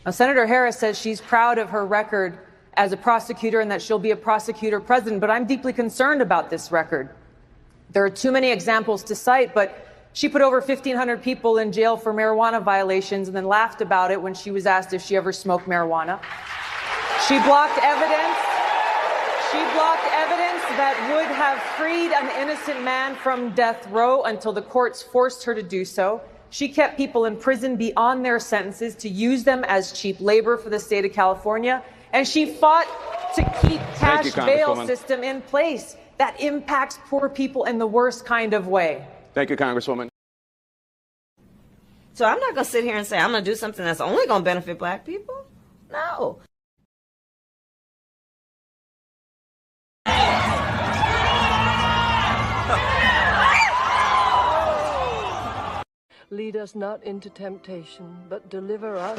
Now, Senator Harris says she's proud of her record as a prosecutor and that she'll be a prosecutor president, but I'm deeply concerned about this record. There are too many examples to cite, but she put over 1,500 people in jail for marijuana violations and then laughed about it when she was asked if she ever smoked marijuana. She blocked evidence. She blocked evidence that would have freed an innocent man from death row until the courts forced her to do so. She kept people in prison beyond their sentences to use them as cheap labor for the state of California. And she fought to keep cash bail system in place that impacts poor people in the worst kind of way. Thank you, Congresswoman. So I'm not going to sit here and say I'm going to do something that's only going to benefit black people. No. Lead us not into temptation, but deliver us.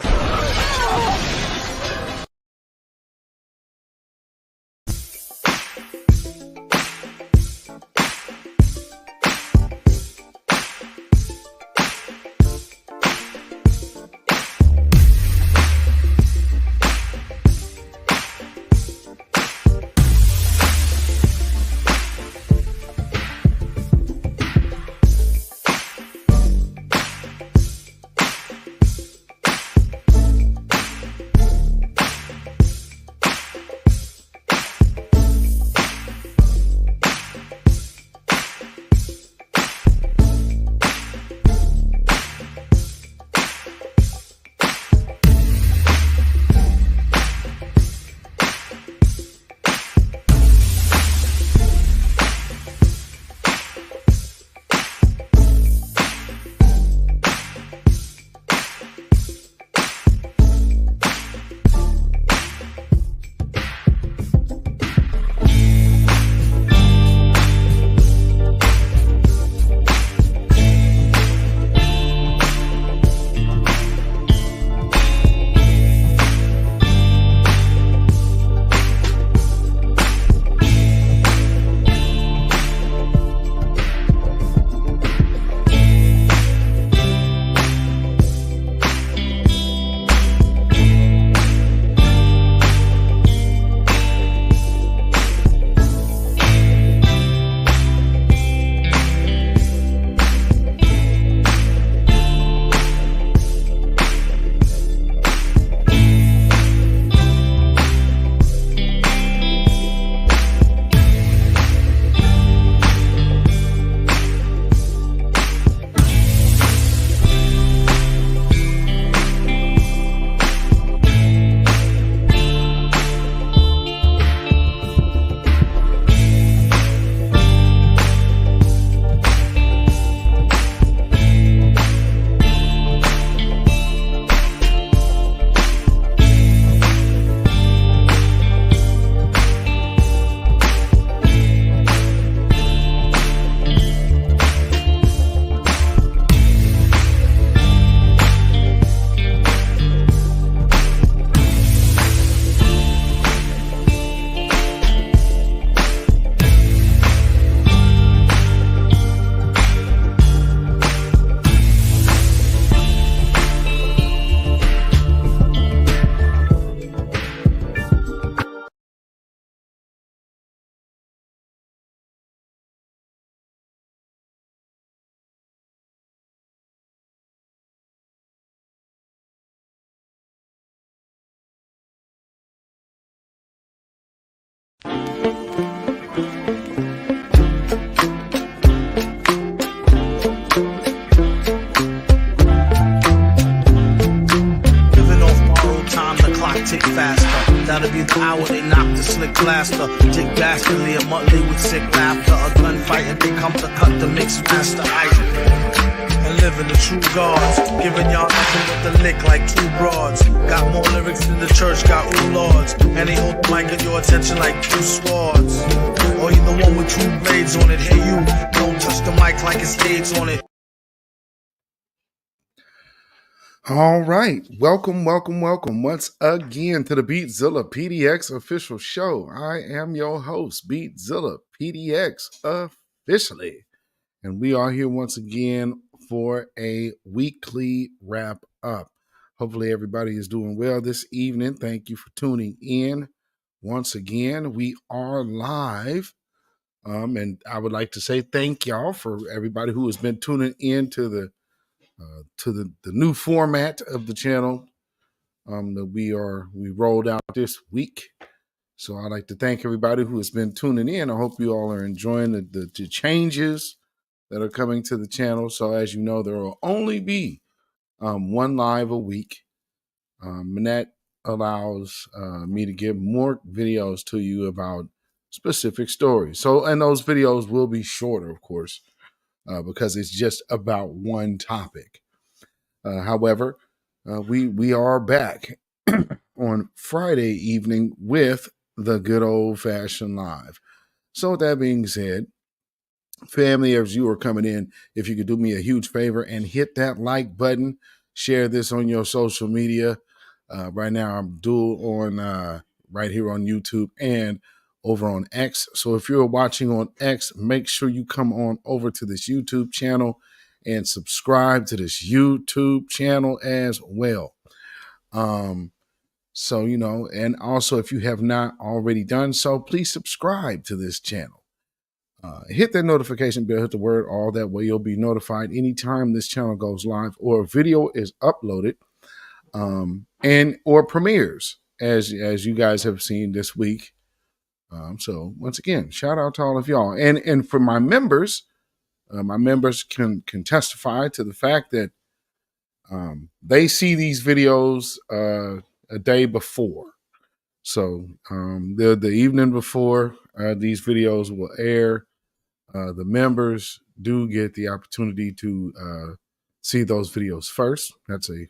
tick faster. That'll be the hour they knock the slick blaster. Dick Dastardly, a Muttley with sick laughter. A gunfight and they come to cut the mix master. And living the true gods, giving y'all nothing but the lick like two broads. Got more lyrics than the church got ooh lords. And they hold the mic at your attention like two swords. Or you the one with two blades on it. Hey you, don't touch the mic like it's AIDS on it. All right. Welcome once again to the Beatzilla PDX official show. I am your host, Beatzilla PDX officially. And we are here once again for a weekly wrap up. Hopefully everybody is doing well this evening. Thank you for tuning in. Once again, we are live. And I would like to say thank y'all for everybody who has been tuning in to the new format of the channel that we rolled out this week. So I'd like to thank everybody who has been tuning in. I hope you all are enjoying the changes that are coming to the channel. So as you know, there will only be one live a week. And that allows me to give more videos to you about specific stories. So, and those videos will be shorter, of course, because it's just about one topic. However, we are back on Friday evening with the good old fashioned live. So with that being said, family, as you are coming in, if you could do me a huge favor and hit that like button, share this on your social media. Right now, I'm dual on right here on YouTube and over on X. So if you're watching on X, make sure you come on over to this YouTube channel and subscribe to this YouTube channel as well. So, you know, and also if you have not already done so, please subscribe to this channel. Hit that notification bell, hit the word all, that way you'll be notified anytime this channel goes live or a video is uploaded and or premieres as you guys have seen this week. So once again, shout out to all of y'all. And for my members can testify to the fact that they see these videos a day before. So the evening before these videos will air, the members do get the opportunity to see those videos first. That's a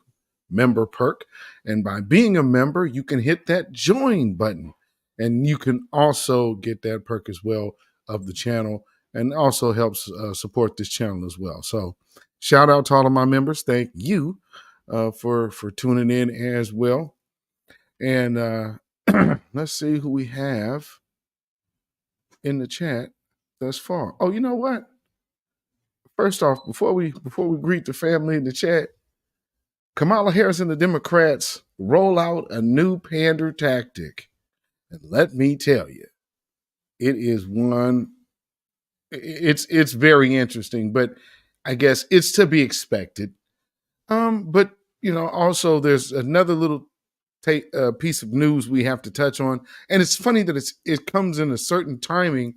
member perk. And by being a member, you can hit that join button. And you can also get that perk as well of the channel, and also helps support this channel as well. So shout out to all of my members. Thank you for tuning in as well. And let's see who we have in the chat thus far. Oh, you know what? First off, before we greet the family in the chat, Kamala Harris and the Democrats roll out a new pander tactic. And let me tell you, it is it's very interesting, but I guess it's to be expected. But you know, also there's another little piece of news we have to touch on, and it's funny that it comes in a certain timing,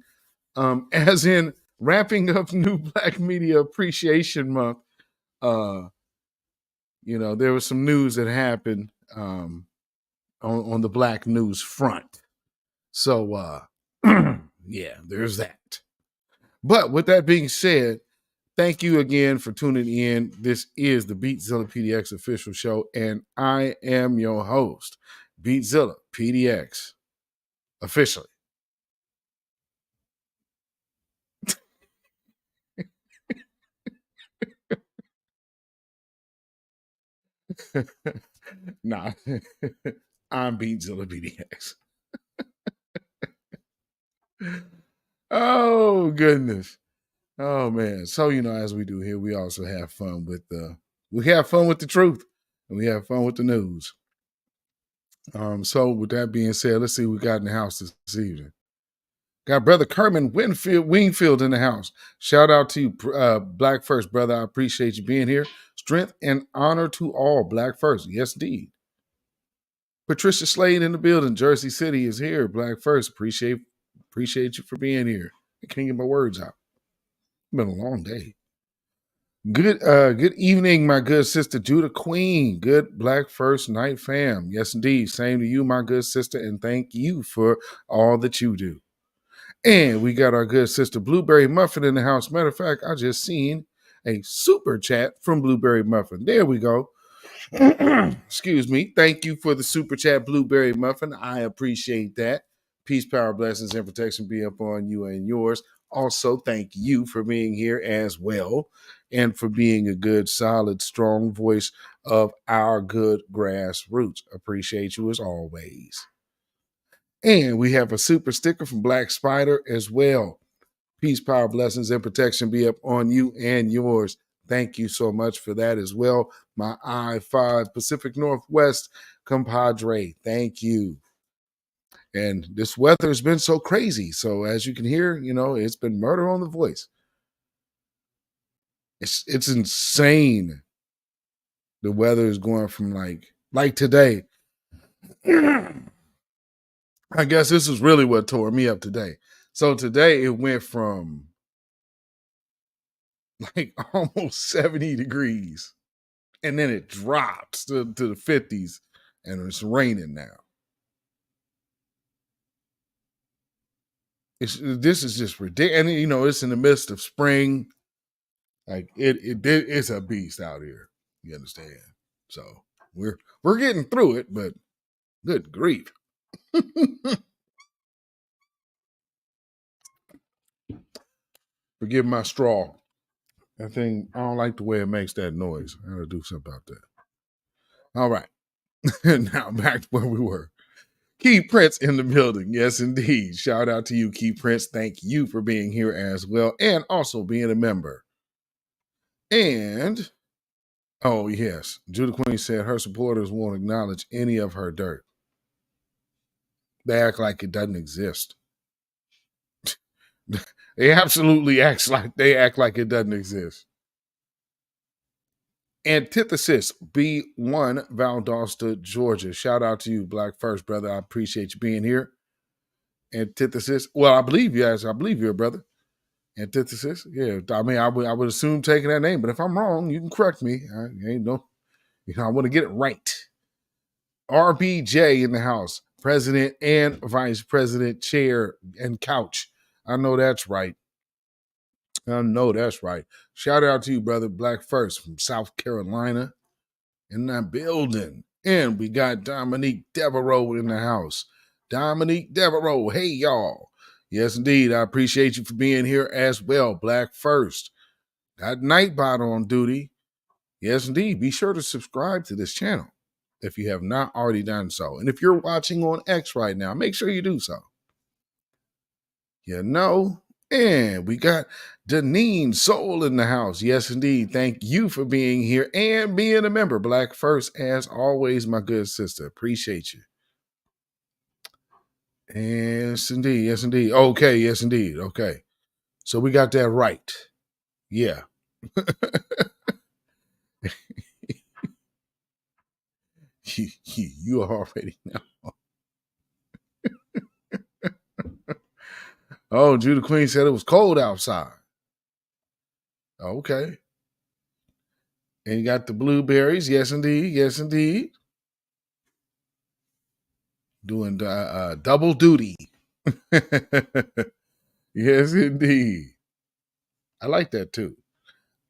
as in wrapping up New Black Media Appreciation Month. You know, there was some news that happened on the Black news front. So yeah, there's that. But with that being said, thank you again for tuning in. This is the Beatzilla PDX official show, and I am your host, Beatzilla PDX, officially. Nah, I'm Beatzilla PDX. Oh, goodness. Oh, man. So, you know, as we do here, we also have fun with the truth, and we have fun with the news. So with that being said, let's see what we got in the house this evening. Got Brother Kerman Wingfield in the house. Shout out to you, Black First, brother. I appreciate you being here. Strength and honor to all, Black First. Yes, indeed. Patricia Slade in the building. Jersey City is here. Black First. Appreciate you for being here. I can't get my words out. It's been a long day. Good evening, my good sister Judah Queen. Good Black First Night fam. Yes, indeed. Same to you, my good sister, and thank you for all that you do. And we got our good sister Blueberry Muffin in the house. Matter of fact, I just seen a super chat from Blueberry Muffin. There we go. Excuse me. Thank you for the super chat, Blueberry Muffin. I appreciate that. Peace, power, blessings, and protection be upon you and yours. Also, thank you for being here as well, and for being a good, solid, strong voice of our good grassroots. Appreciate you as always. And we have a super sticker from Black Spider as well. Peace, power, blessings, and protection be up on you and yours. Thank you so much for that as well. My I-5 Pacific Northwest compadre, thank you. And this weather has been so crazy. So as you can hear, it's been murder on the voice. It's insane. The weather is going from like today. I guess this is really what tore me up today. So today it went from like almost 70 degrees and then it drops to the 50s and it's raining now. This is just ridiculous. And it's in the midst of spring. Like it's a beast out here. You understand? So we're getting through it, but good grief. Forgive my straw. That thing, I don't like the way it makes that noise. I gotta do something about that. All right. Now back to where we were. Key Prince in the building. Yes, indeed. Shout out to you, Key Prince. Thank you for being here as well and also being a member. And, oh, yes. Judah Queen said her supporters won't acknowledge any of her dirt. They act like it doesn't exist. They absolutely act like it doesn't exist. Antithesis B1 Valdosta, Georgia. Shout out to you, Black First, brother. I appreciate you being here. Antithesis. Well, I believe you guys. I believe you're a brother. Antithesis. Yeah. I mean, I would assume taking that name, but if I'm wrong, you can correct me. I want to get it right. RBJ in the house. President and Vice President, chair and couch. I know that's right. Shout out to you, brother. Black First from South Carolina in that building. And we got Dominique Devereaux in the house. Dominique Devereaux. Hey, y'all. Yes, indeed. I appreciate you for being here as well. Black First. Got Nightbot on duty. Yes, indeed. Be sure to subscribe to this channel if you have not already done so. And if you're watching on X right now, make sure you do so. And we got Deneen Soul in the house. Yes, indeed. Thank you for being here and being a member. Black First, as always, my good sister. Appreciate you. Yes, indeed. Yes, indeed. Okay. Yes, indeed. Okay. So we got that right. Yeah. You already know. Oh, Judah Queen said it was cold outside. Okay. And you got the blueberries. Yes, indeed. Yes, indeed. Doing double duty. Yes, indeed. I like that too.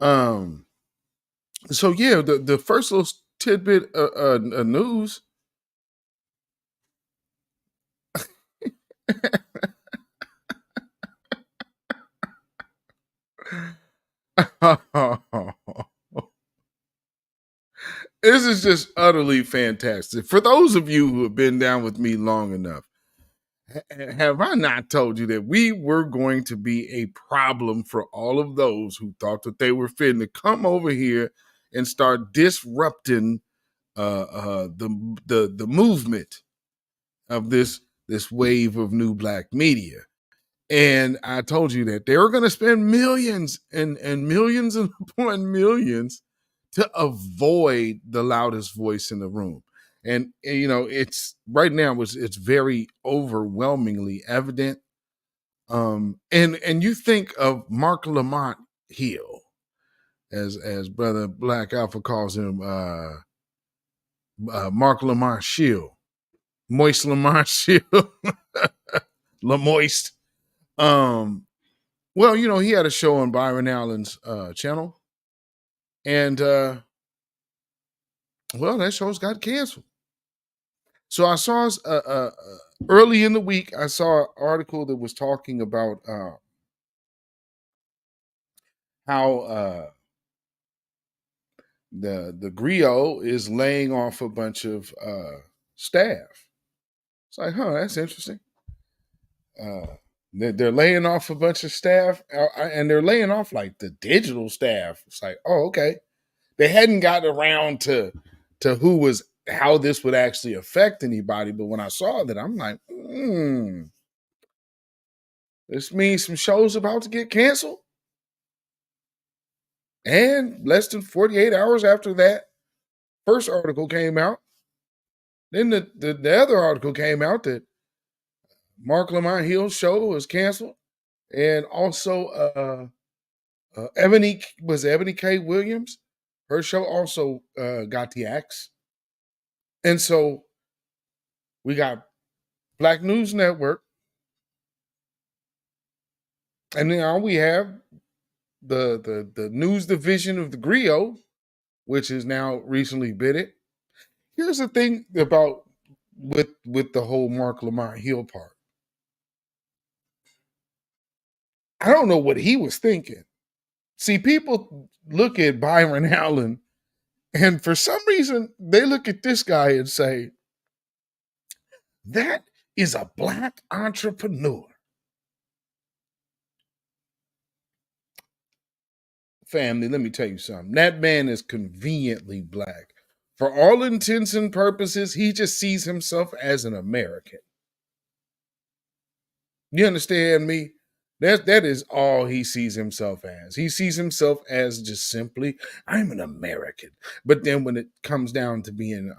So yeah, the first little tidbit of news. This is just utterly fantastic. For those of you who have been down with me long enough, have I not told you that we were going to be a problem for all of those who thought that they were fitting to come over here and start disrupting the movement of this wave of new black media? And I told you that they were going to spend millions and millions upon millions to avoid the loudest voice in the room. And it's right now it's very overwhelmingly evident. And you think of Mark Lamont Hill, as Brother Black Alpha calls him, Mark Lamont Shield, Moist Lamont Shield, Lamoist. Well, he had a show on Byron Allen's channel, and well, that show's got canceled. So I saw early in the week, I saw an article that was talking about how the Griot is laying off a bunch of staff. It's like, that's interesting. They're laying off a bunch of staff, and they're laying off like the digital staff. It's like, oh, okay. They hadn't gotten around to how this would actually affect anybody. But when I saw that, I'm like, this means some shows about to get canceled. And less than 48 hours after that first article came out, then the other article came out that Mark Lamont Hill's show was canceled. And also Ebony K. Williams. Her show also got the axe. And so we got Black News Network. And now we have the news division of the Griot, which is now recently bidded. Here's the thing about with the whole Mark Lamont Hill part. I don't know what he was thinking. See, people look at Byron Allen, and for some reason, they look at this guy and say, that is a Black entrepreneur. Family, let me tell you something. That man is conveniently Black. For all intents and purposes, he just sees himself as an American. You understand me? That is all he sees himself as. He sees himself as just simply, I'm an American. But then when it comes down to being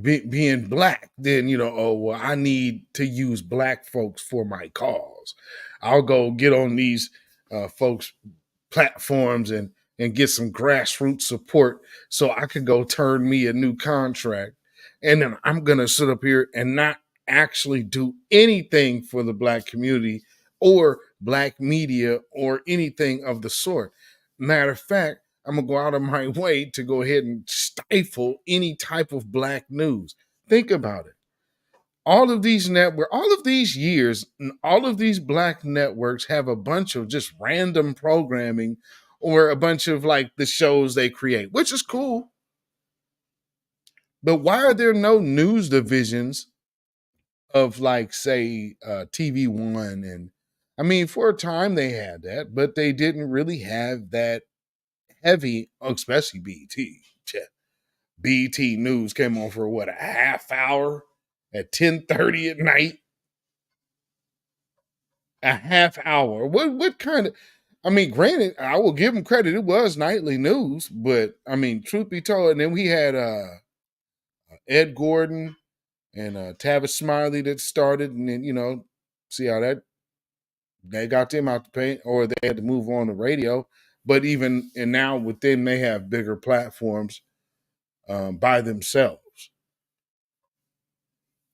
being Black, then, oh, well, I need to use Black folks for my cause. I'll go get on these folks' platforms and get some grassroots support so I could go turn me a new contract. And then I'm going to sit up here and not actually do anything for the Black community or Black media or anything of the sort. Matter of fact, I'm going to go out of my way to go ahead and stifle any type of Black news. Think about it. All of these years, all of these Black networks have a bunch of just random programming or a bunch of like the shows they create, which is cool. But why are there no news divisions of like, say, TV One? And I mean, for a time they had that, but they didn't really have that heavy, especially BT. BT News came on for what, a half hour at 10:30 at night? A half hour. What kind of, I mean, granted, I will give them credit. It was nightly news, but I mean, truth be told, and then we had Ed Gordon and Tavis Smiley that started, and then, see how that, they got them out the paint, or they had to move on to radio. But even, and now with them, they have bigger platforms by themselves,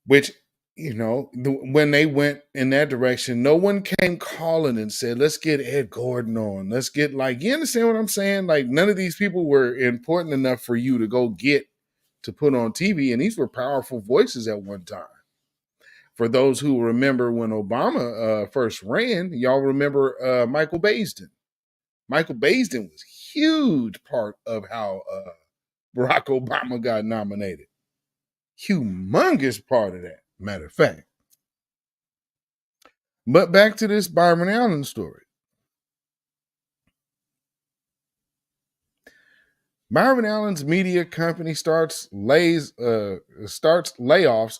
which, when they went in that direction, no one came calling and said, let's get Ed Gordon on. Let's get, like, you understand what I'm saying? Like, none of these people were important enough for you to go get to put on TV. And these were powerful voices at one time. For those who remember when Obama first ran, y'all remember Michael Baisden. Michael Baisden was a huge part of how Barack Obama got nominated. Humongous part of that, matter of fact. But back to this Byron Allen story. Byron Allen's media company starts layoffs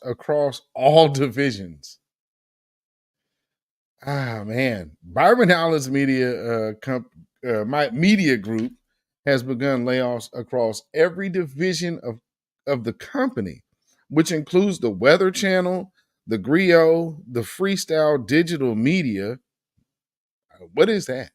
across all divisions. Ah, man. Byron Allen's media group has begun layoffs across every division of the company, which includes the Weather Channel, the Griot, the Freestyle Digital Media. What is that?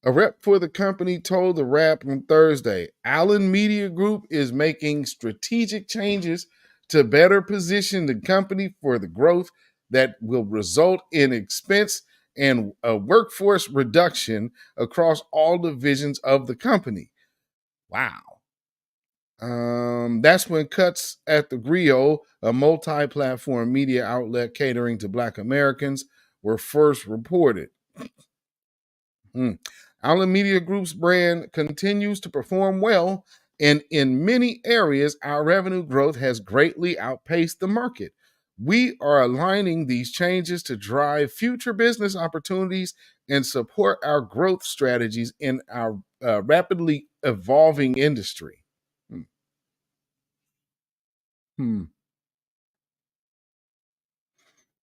A rep for the company told the Wrap on Thursday, Allen Media Group is making strategic changes to better position the company for the growth that will result in expense and a workforce reduction across all divisions of the company. Wow. That's when cuts at the Griot, a multi-platform media outlet catering to Black Americans, were first reported. Allen Media Group's brand continues to perform well And in many areas, our revenue growth has greatly outpaced the market. We are aligning these changes to drive future business opportunities and support our growth strategies in our rapidly evolving industry. Hmm.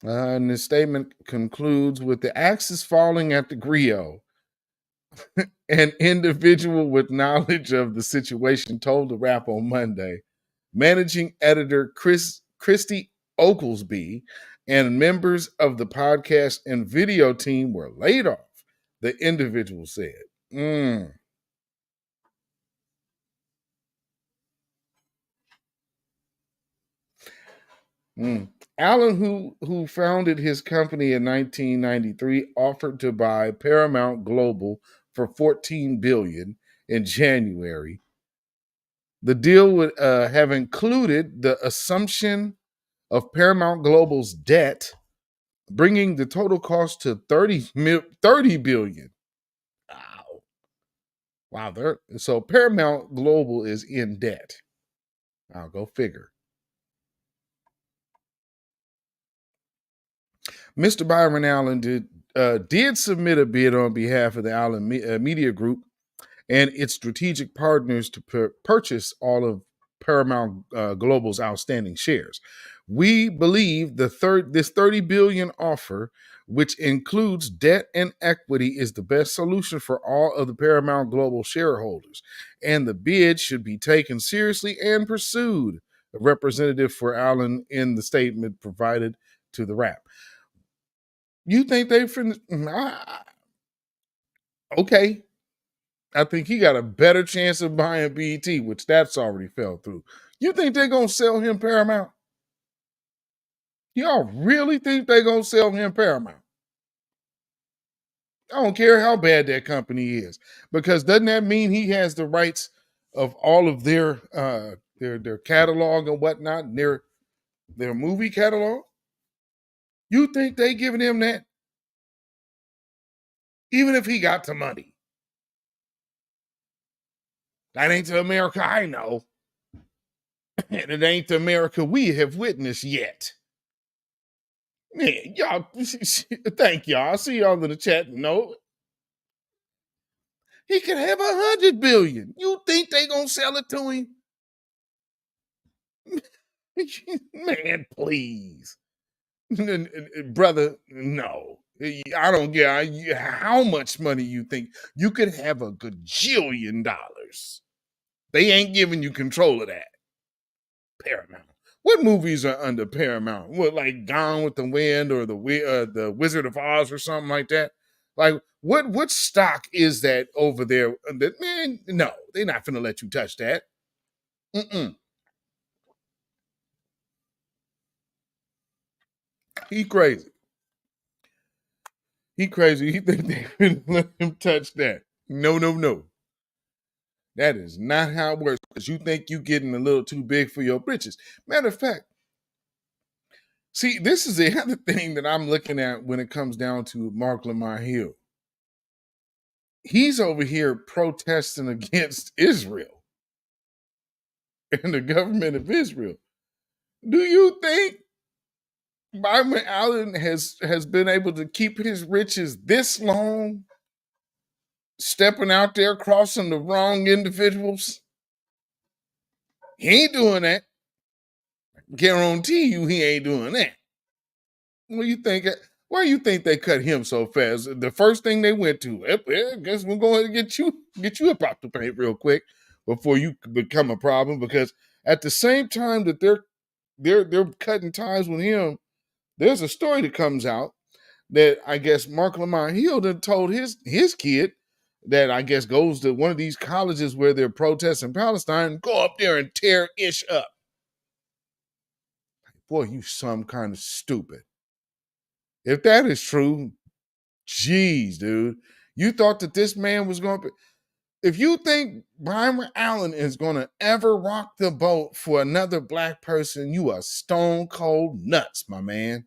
And the statement concludes with the axe is falling at the griot. An individual with knowledge of the situation told the Wrap on Monday. Managing editor Christy Oglesby and members of the podcast and video team were laid off, the individual said. Mm. Mm. Allen, who founded his company in 1993, offered to buy Paramount Global for $14 billion in January. The deal would have included the assumption of Paramount Global's debt, bringing the total cost to $30 billion. Wow. Wow. So Paramount Global is in debt. I'll go figure. Mr. Byron Allen did submit a bid on behalf of the Allen Media Group and its strategic partners to purchase all of Paramount Global's outstanding shares. We believe this $30 billion offer, which includes debt and equity, is the best solution for all of the Paramount Global shareholders, and the bid should be taken seriously and pursued, a representative for Allen in the statement provided to the Wrap. You think they finished? Okay. I think he got a better chance of buying BET, which that's already fell through. You think they're going to sell him Paramount? Y'all really think they're going to sell him Paramount? I don't care how bad that company is, because doesn't that mean he has the rights of all of their catalog and whatnot, and their movie catalog? You think they giving him that? Even if he got the money. That ain't the America I know. And it ain't the America we have witnessed yet. Man, y'all, thank y'all. I see y'all in the chat. No, he could have $100 billion. You think they gonna sell it to him? Man, please, brother. No, I don't get how much money you think you could have $1 gajillion. They ain't giving you control of that. Paramount. What movies are under Paramount? What, like Gone with the Wind or the Wizard of Oz or something like that? Like what stock is that over there? Man, no, they're not finna let you touch that. He crazy. He crazy. He think they finna let him touch that. No. That is not how it works. Because you think you getting a little too big for your britches. Matter of fact, see, this is the other thing that I'm looking at when it comes down to Mark Lamar Hill. He's over here protesting against Israel and the government of Israel. Do you think Byron Allen has been able to keep his riches this long, stepping out there, crossing the wrong individuals? He ain't doing that. Guarantee you he ain't doing that. What do you think? Why do you think they cut him so fast? The first thing they went to, I guess we're going to get you up out the paint real quick before you become a problem. Because at the same time that they're cutting ties with him, there's a story that comes out that I guess Mark Lamar Hill done told his kid that I guess goes to one of these colleges where they're protesting Palestine, go up there and tear ish up. Boy, you some kind of stupid. If that is true, geez, dude, you thought that this man was going to. If you think Byron Allen is going to ever rock the boat for another black person, you are stone cold nuts, my man.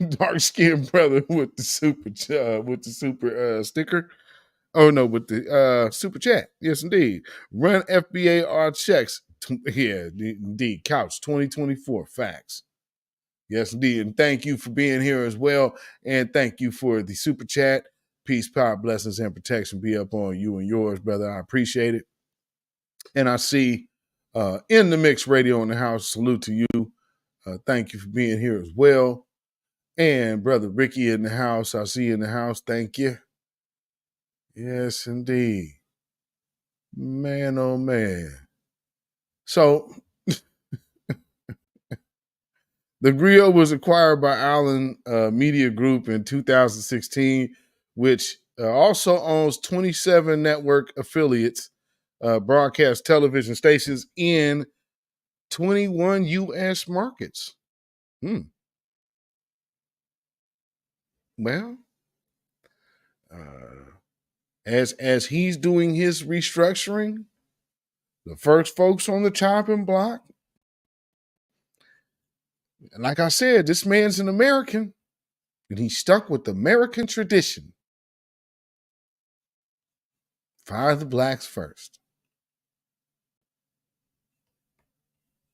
Dark skinned brother with the super sticker. Oh no, with the super chat. Yes, indeed. Run FBAR checks. Yeah, indeed. Couch 2024. Facts. Yes, indeed. And thank you for being here as well. And thank you for the super chat. Peace, power, blessings, and protection be up on you and yours, brother. I appreciate it. And I see in the mix radio in the house. Salute to you. Thank you for being here as well. And brother Ricky in the house. I see you in the house. Thank you. Yes, indeed. Man, oh man. So the grill was acquired by Allen Media Group in 2016, which also owns 27 network affiliates, broadcast television stations in 21 U.S. markets. Well, as he's doing his restructuring, the first folks on the chopping block, and like I said, this man's an American, and he's stuck with American tradition. Fire the blacks first.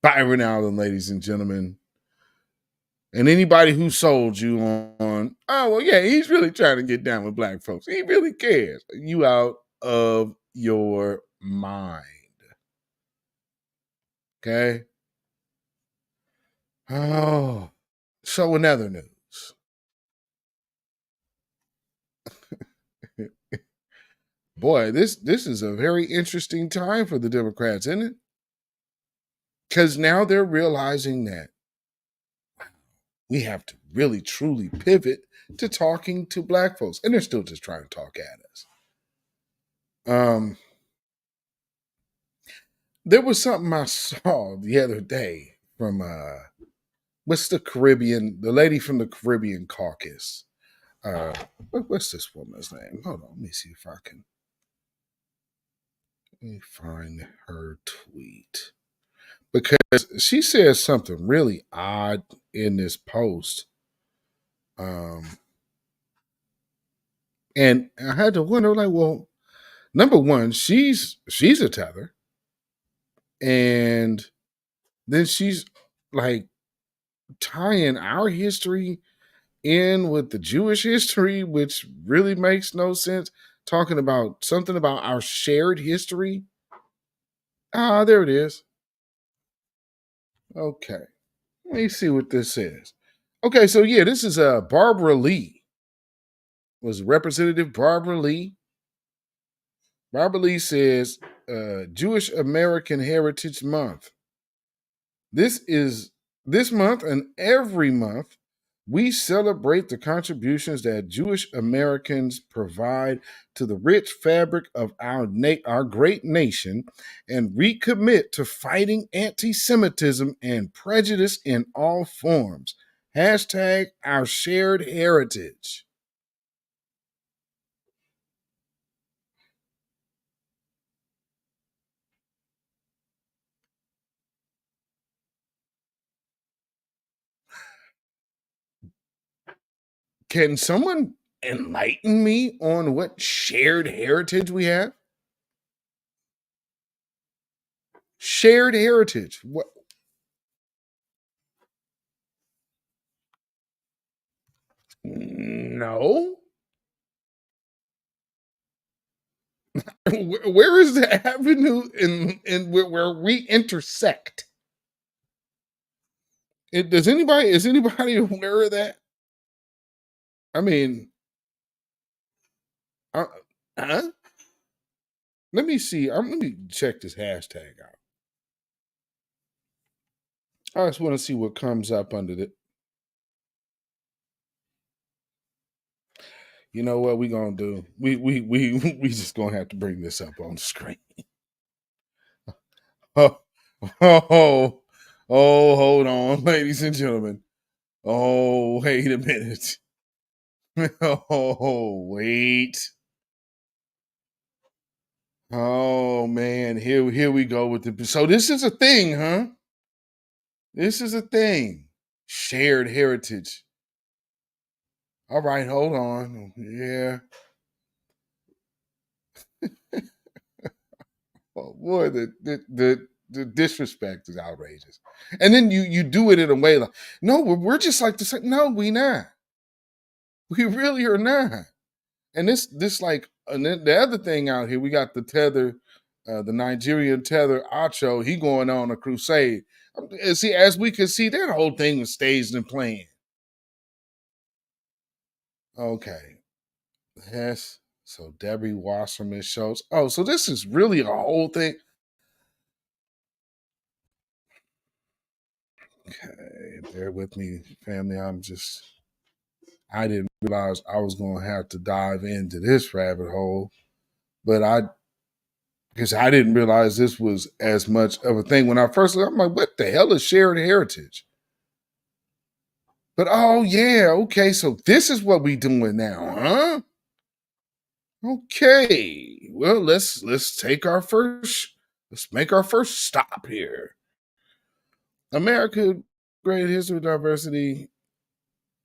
Byron Allen, ladies and gentlemen. And anybody who sold you on, oh, well, yeah, he's really trying to get down with black folks. He really cares. You out of your mind. Okay? Oh. So in other news. Boy, this is a very interesting time for the Democrats, isn't it? Because now they're realizing that we have to really, truly pivot to talking to black folks. And they're still just trying to talk at us. There was something I saw the other day from, what's the lady from the Caribbean caucus. What's this woman's name? Hold on, let me see if I can. Let me find her tweet. Because she says something really odd in this post. And I had to wonder, like, well, number one, she's a tether. And then she's like tying our history in with the Jewish history, which really makes no sense. Talking about something about our shared history. Ah, there it is. Okay. Let me see what this says. Okay, so yeah, this is Barbara Lee. Was Representative Barbara Lee. Barbara Lee says Jewish American Heritage Month. This month and every month we celebrate the contributions that Jewish Americans provide to the rich fabric of our great nation and recommit to fighting anti-Semitism and prejudice in all forms. Hashtag our shared heritage. Can someone enlighten me on what shared heritage we have? Shared heritage. What? No. Where is the avenue in where we intersect? Is anybody aware of that? I mean, huh? Let me see. Let me check this hashtag out. I just want to see what comes up under it. You know what we gonna do? We just gonna have to bring this up on the screen. Oh, hold on, ladies and gentlemen. Oh, wait a minute. Oh, wait. Oh man, here we go with the. So this is a thing, huh? This is a thing. Shared heritage. All right, hold on. Yeah. boy, the disrespect is outrageous. And then you do it in a way like, no, we're just like the same. No, we not. We really are not. And this like, and then the other thing out here, we got the tether, the Nigerian tether Acho. He going on a crusade. See, as we can see, that whole thing was staged and planned. Okay. Yes. So Debbie Wasserman shows. Oh, so this is really a whole thing. Okay, bear with me, family. I didn't realize I was going to have to dive into this rabbit hole, because I didn't realize this was as much of a thing. When I first looked, I'm like, what the hell is shared heritage? But oh yeah, okay, so this is what we doing now, huh? Okay, well, let's make our first stop here. America, Great History, Diversity,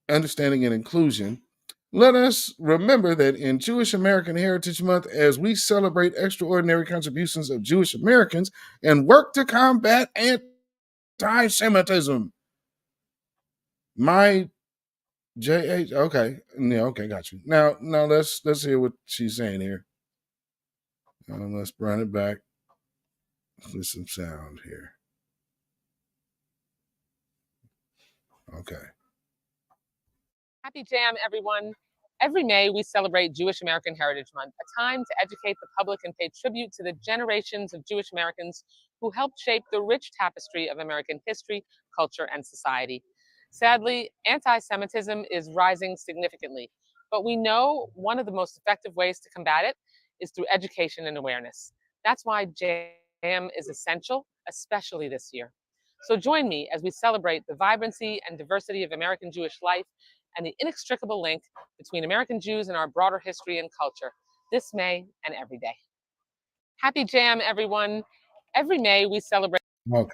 Understanding, and Inclusion. Let us remember that in Jewish American Heritage Month, as we celebrate extraordinary contributions of Jewish Americans and work to combat anti-Semitism. My JH, okay, yeah, okay, got you. Now let's hear what she's saying here. Let's run it back with some sound here. Okay. Happy Jam, everyone. Every May, we celebrate Jewish American Heritage Month, a time to educate the public and pay tribute to the generations of Jewish Americans who helped shape the rich tapestry of American history, culture, and society. Sadly, anti-Semitism is rising significantly, but we know one of the most effective ways to combat it is through education and awareness. That's why Jam is essential, especially this year. So join me as we celebrate the vibrancy and diversity of American Jewish life and the inextricable link between American Jews and our broader history and culture, this May and every day. Happy Jam, everyone. Every May we celebrate. Okay.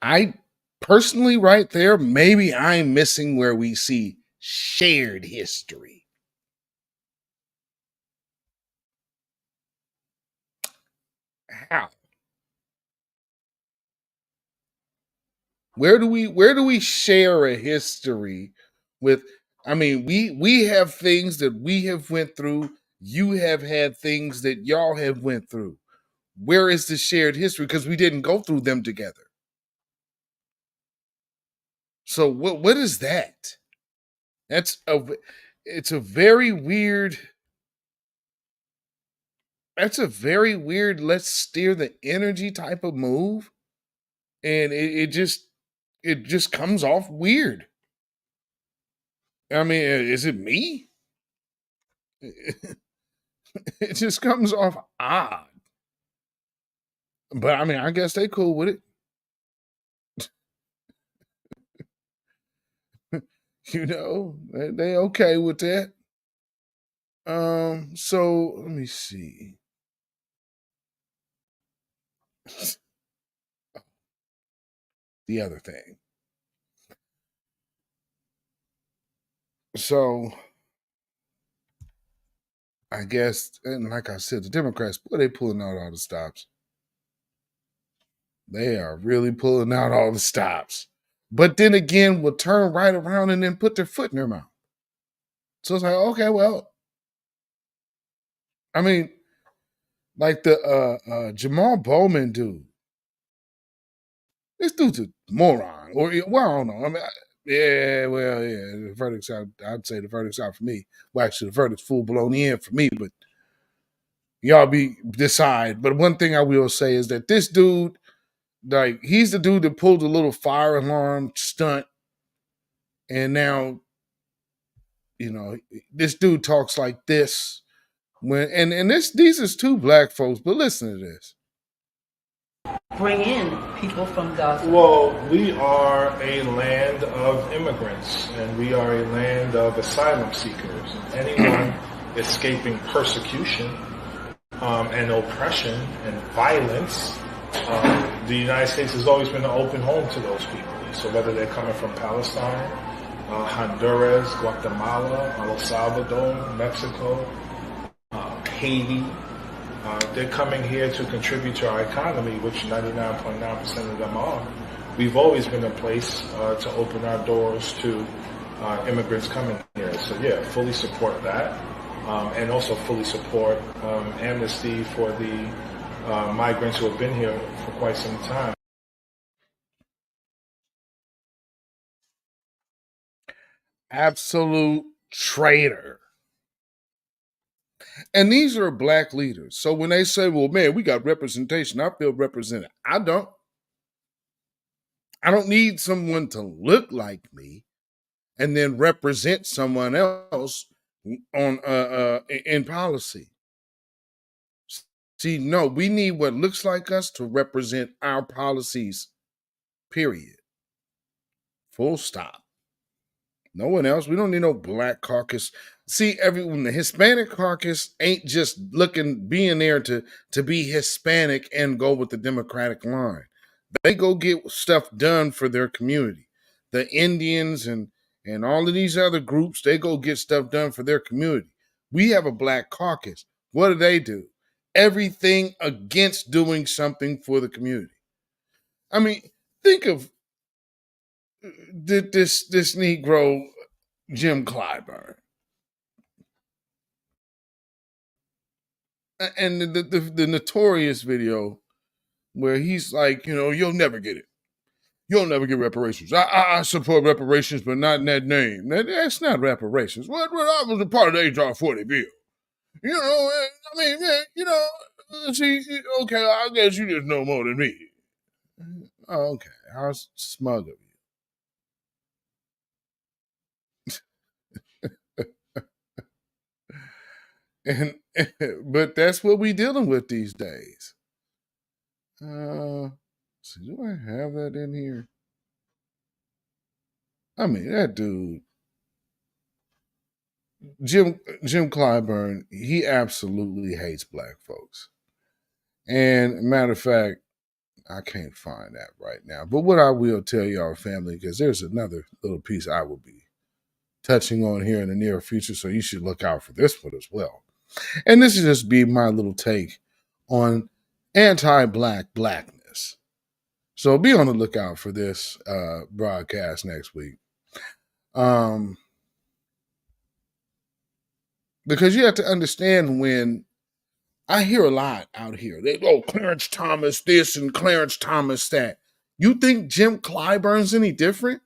I personally, right there, maybe I'm missing where we see shared history. How? Where do we share a history with? I mean, we have things that we have went through. You have had things that y'all have went through. Where is the shared history? Because we didn't go through them together. So what is that? It's a very weird. That's a very weird. Let's steer the energy type of move, and it just comes off weird. I mean, is it me? It just comes off odd. But I mean, I guess they cool with it. You know, they okay with that. So let me see. The other thing. So I guess, and like I said, the Democrats, boy, they pulling out all the stops. They are really pulling out all the stops. But then again, will turn right around and then put their foot in their mouth. So it's like, okay, well, I mean, like the Jamal Bowman dude. This dude's a moron. Or, well, I don't know. I mean, the verdict's out. I'd say the verdict's out for me. Well, actually, the verdict's full blown in for me, but y'all decide. But one thing I will say is that this dude, like, he's the dude that pulled the little fire alarm stunt. And now, you know, this dude talks like this. These is two black folks, but listen to this. Bring in people from Gaza? Well, we are a land of immigrants, and we are a land of asylum seekers. Anyone escaping persecution and oppression and violence, the United States has always been an open home to those people. So whether they're coming from Palestine, Honduras, Guatemala, El Salvador, Mexico, Haiti. They're coming here to contribute to our economy, which 99.9% of them are. We've always been a place to open our doors to immigrants coming here. So yeah, fully support that. And also fully support amnesty for the migrants who have been here for quite some time. Absolute traitor. And these are black leaders. So when they say, well, man, we got representation, I feel represented. I don't. I don't need someone to look like me and then represent someone else on in policy. See, no, we need what looks like us to represent our policies, period. Full stop. No one else. We don't need no black caucus. See, everyone, the Hispanic caucus ain't just being there to be Hispanic and go with the Democratic line. They go get stuff done for their community. The Indians and all of these other groups, they go get stuff done for their community. We have a black caucus. What do? Everything against doing something for the community. I mean, think of this Negro, Jim Clyburn. And the notorious video where he's like, you'll never get it. You'll never get reparations. I support reparations, but not in that name. That's not reparations. Well, I was a part of the H.R. 40 bill. See, okay, I guess you just know more than me. Oh, okay, how smug of you. But that's what we dealing with these days. So do I have that in here? I mean, that dude, Jim Clyburn, he absolutely hates black folks. And matter of fact, I can't find that right now. But what I will tell y'all, family, because there's another little piece I will be touching on here in the near future, so you should look out for this one as well. And this will just be my little take on anti-black blackness. So be on the lookout for this broadcast next week. Because you have to understand, when I hear a lot out here, Clarence Thomas this and Clarence Thomas that. You think Jim Clyburn's any different?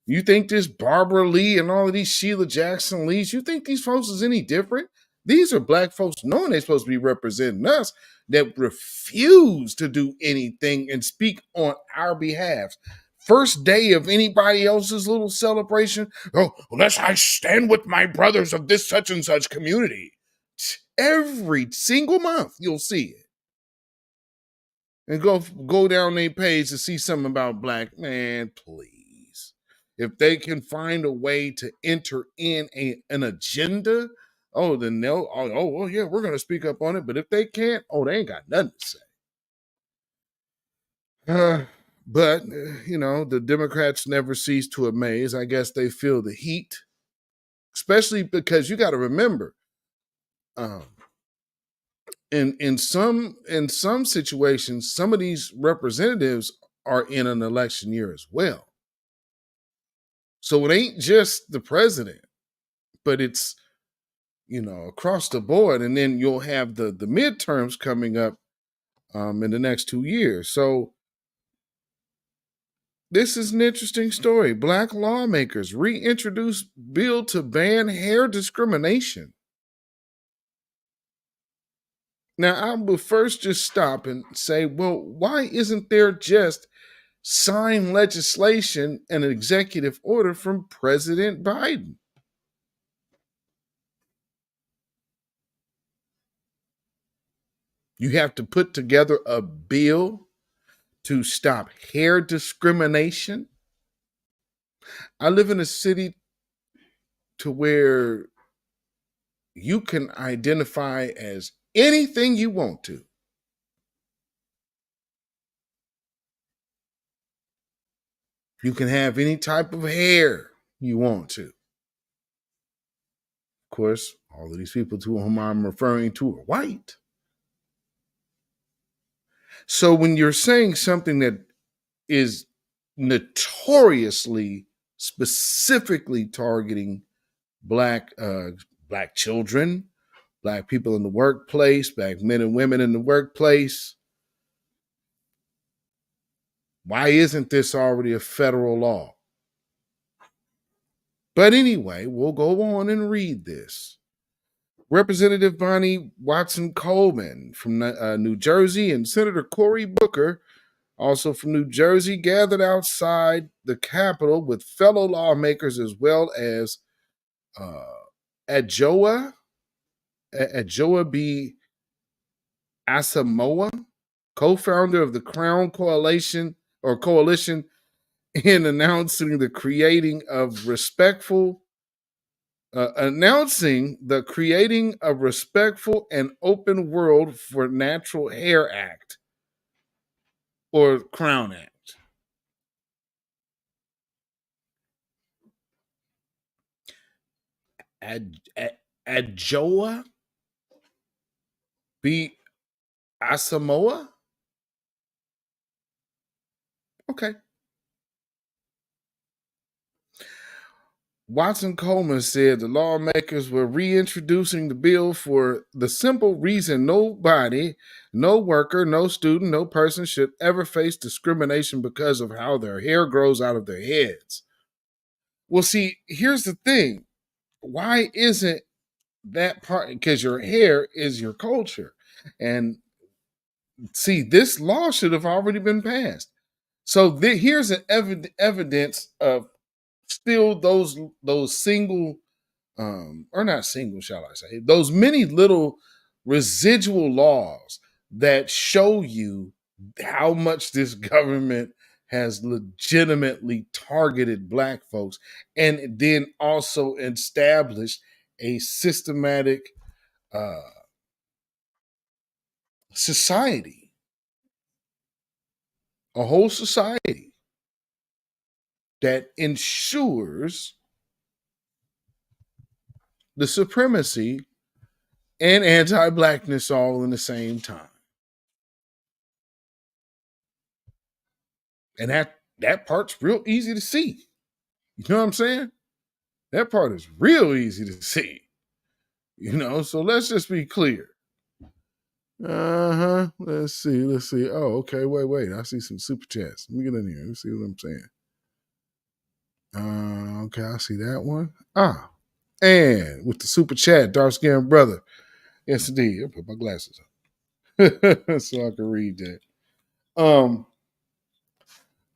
You think this Barbara Lee and all of these Sheila Jackson Lees, you think these folks is any different? These are black folks knowing they're supposed to be representing us that refuse to do anything and speak on our behalf. First day of anybody else's little celebration, I stand with my brothers of this such and such community. Every single month you'll see it. And go down their page to see something about black. Man, please. If they can find a way to enter in an agenda, then they'll, yeah, we're going to speak up on it. But if they can't, they ain't got nothing to say. But, the Democrats never cease to amaze. I guess they feel the heat, especially because you got to remember, in some situations, some of these representatives are in an election year as well. So it ain't just the president, but it's, across the board. And then you'll have the midterms coming up in the next 2 years. So this is an interesting story. Black lawmakers reintroduce bill to ban hair discrimination. Now, I will first just stop and say, well, why isn't there just signed legislation and an executive order from President Biden? You have to put together a bill to stop hair discrimination. I live in a city to where you can identify as anything you want to. You can have any type of hair you want to. Of course, All of these people to whom I'm referring to are white. So when you're saying something that is notoriously, specifically targeting black children, black people in the workplace, black men and women in the workplace, why isn't this already a federal law? But anyway, we'll go on and read this. Representative Bonnie Watson Coleman from New Jersey and Senator Cory Booker, also from New Jersey, gathered outside the Capitol with fellow lawmakers as well as Adjoa B. Asamoah, co-founder of the Crown Coalition, in announcing the creating a respectful and open world for Natural Hair Act, or Crown Act. Adjoa B. Asamoah? Okay. Watson Coleman said the lawmakers were reintroducing the bill for the simple reason nobody, no worker, no student, no person should ever face discrimination because of how their hair grows out of their heads. Well, see, here's the thing. Why isn't that part? Because your hair is your culture. And see, this law should have already been passed. So here's an evidence of still those single, or not single, shall I say, those many little residual laws that show you how much this government has legitimately targeted black folks, and then also established a systematic society, a whole society that ensures the supremacy and anti-blackness all in the same time. And that part's real easy to see. You know what I'm saying? That part is real easy to see. So let's just be clear. Let's see. Oh, okay. Wait. I see some super chats. Let me get in here. Let's see what I'm saying. Okay, I see that one. And with the super chat, dark skinned brother. Yes, indeed. I'll put my glasses on so I can read that.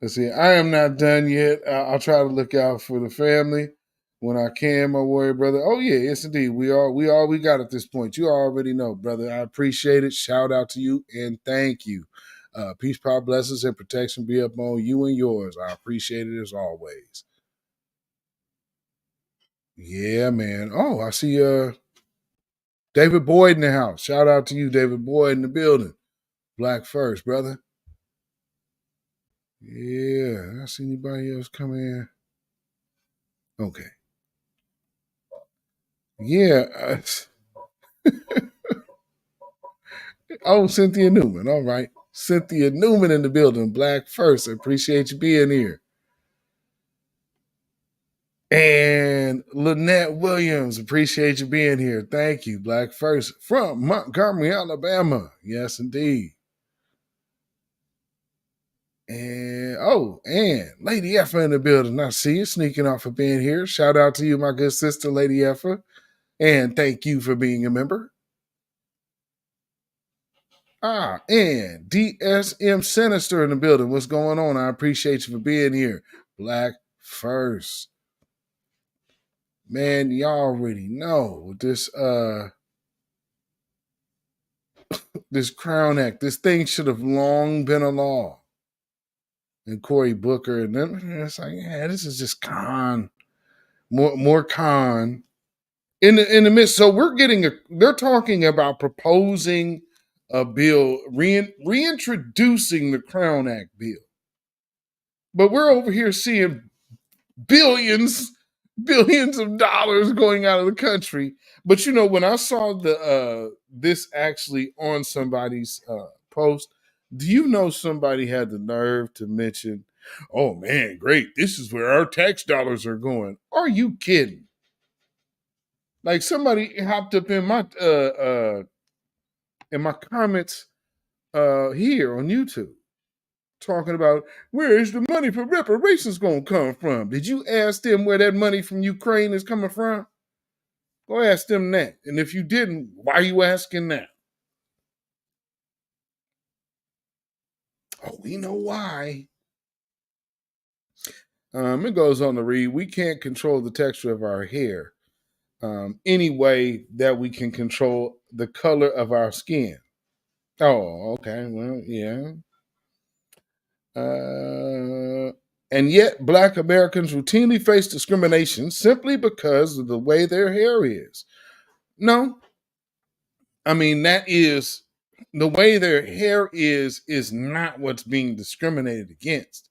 Let's see. I am not done yet. I'll try to look out for the family when I can, my warrior brother. Oh yeah, yes indeed. We got at this point. You already know, brother. I appreciate it. Shout out to you and thank you. Peace, power, blessings, and protection be upon you and yours. I appreciate it as always. Yeah, man. Oh, I see David Boyd in the house. Shout out to you, David Boyd, in the building. Black first, brother. Yeah, I see anybody else come in. Okay. Yeah. Oh, Cynthia Newman. All right. Cynthia Newman in the building. Black first. I appreciate you being here. And Lynette Williams. Appreciate you being here. Thank you. Black first from Montgomery, Alabama. Yes, indeed. And Lady Effa in the building. I see you sneaking off for being here. Shout out to you, my good sister, Lady Effa. And thank you for being a member. And DSM Sinister in the building. What's going on? I appreciate you for being here. Black first. Man, y'all already know this this Crown Act. This thing should have long been a law. And Cory Booker and them, it's like, yeah, this is just con. More con. In the midst. So they're talking about proposing a bill, reintroducing the Crown Act bill. But we're over here seeing billions billions of dollars going out of the country. But you know, when I saw the this actually on somebody's post, do you know somebody had the nerve to mention, "Oh man, great! This is where our tax dollars are going." Are you kidding? Like somebody hopped up in my comments here on YouTube talking about where is the money for reparations going to come from? Did you ask them where that money from Ukraine is coming from? Go ask them that. And if you didn't, why are you asking that? Oh, we know why. It goes on to read, we can't control the texture of our hair any way that we can control the color of our skin. Oh, okay. Well, yeah. And yet, Black Americans routinely face discrimination simply because of the way their hair is. No, I mean, that is the way their hair is not what's being discriminated against.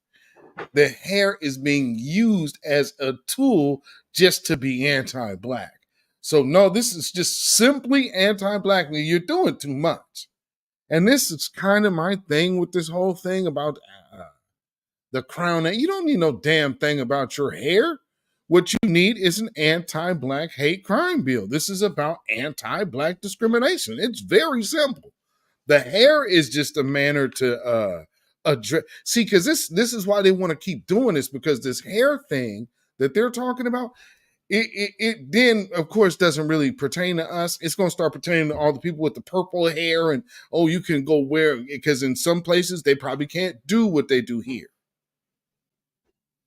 The hair is being used as a tool just to be anti-Black. So, no, this is just simply anti-Black. You're doing too much. And this is kind of my thing with this whole thing about the crown. You don't need no damn thing about your hair. What you need is an anti-Black hate crime bill. This is about anti-Black discrimination. It's very simple. The hair is just a manner to address. See, because this is why they want to keep doing this, because this hair thing that they're talking about, it then, of course, doesn't really pertain to us. It's going to start pertaining to all the people with the purple hair, and oh, you can go wear, because in some places they probably can't do what they do here.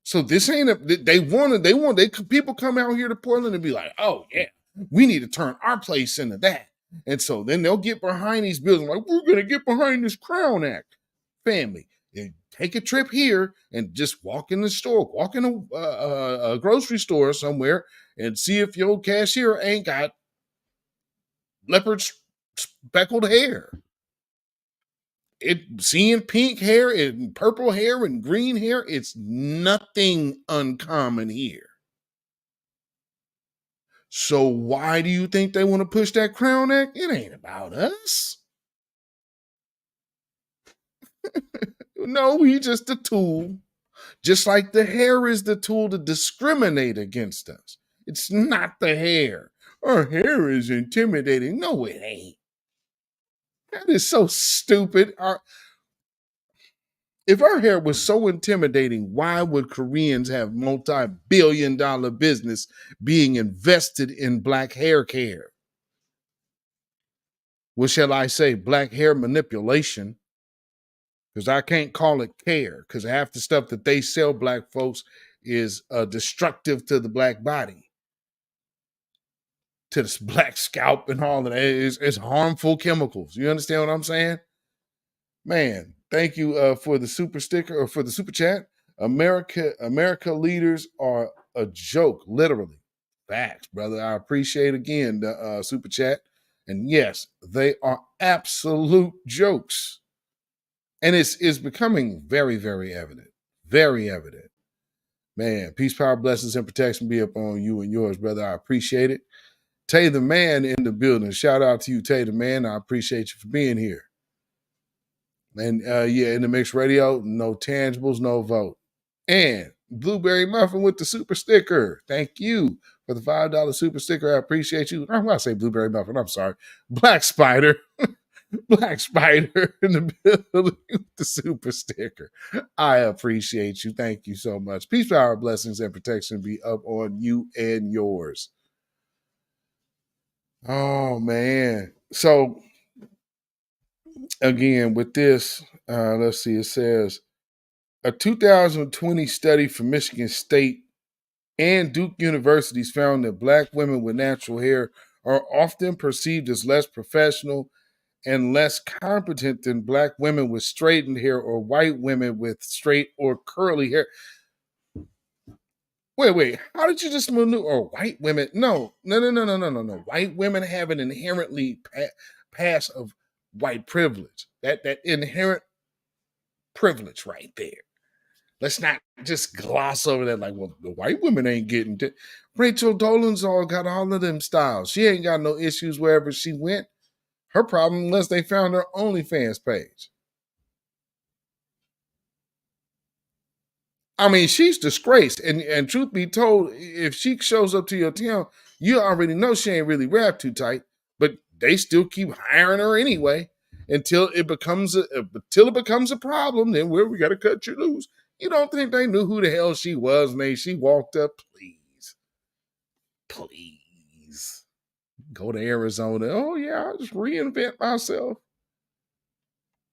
So this ain't people come out here to Portland and be like, oh yeah, we need to turn our place into that. And so then they'll get behind these bills like, we're going to get behind this Crown Act. Family, take a trip here and just walk in the store, walk in a grocery store somewhere and see if your cashier ain't got leopard speckled hair. Seeing pink hair and purple hair and green hair, it's nothing uncommon here. So why do you think they want to push that Crown Act? It ain't about us. No, we just a tool. Just like the hair is the tool to discriminate against us. It's not the hair. Our hair is intimidating. No, it ain't. That is so stupid. If our hair was so intimidating, why would Koreans have multi-billion-dollar business being invested in Black hair care? What shall I say? Black hair manipulation. Because I can't call it care, because half the stuff that they sell Black folks is destructive to the Black body, to the Black scalp and all of that. It's harmful chemicals. You understand what I'm saying? Man, thank you for the super sticker or for the super chat. America leaders are a joke, literally. Facts, brother. I appreciate again the super chat. And yes, they are absolute jokes. And it's becoming very, very evident. Very evident. Man, peace, power, blessings, and protection be upon you and yours, brother. I appreciate it. Tay the man in the building. Shout out to you, Tay the man. I appreciate you for being here. And yeah, in the mixed radio, no tangibles, no vote. And Blueberry Muffin with the super sticker. Thank you for the $5 super sticker. I appreciate you. I'm going to say Blueberry Muffin. I'm sorry. Black Spider. Black Spider in the building with the super sticker. I appreciate you. Thank you so much. Peace, power, blessings, and protection be up on you and yours. Oh, man. So, again, with this, let's see, it says, a 2020 study from Michigan State and Duke universities found that Black women with natural hair are often perceived as less professional and less competent than Black women with straightened hair or white women with straight or curly hair. Wait, how did you just maneuver? Or white women? No. White women have an inherently pass of white privilege. That inherent privilege right there. Let's not just gloss over that like, well, the white women ain't getting it. Rachel Dolezal got all of them styles. She ain't got no issues wherever she went. Her problem was they found her OnlyFans page. I mean, she's disgraced. And truth be told, if she shows up to your town, you already know she ain't really wrapped too tight, but they still keep hiring her anyway until it becomes a problem. Then we got to cut you loose. You don't think they knew who the hell she was when she walked up? Please go to Arizona. Oh yeah, I'll just reinvent myself.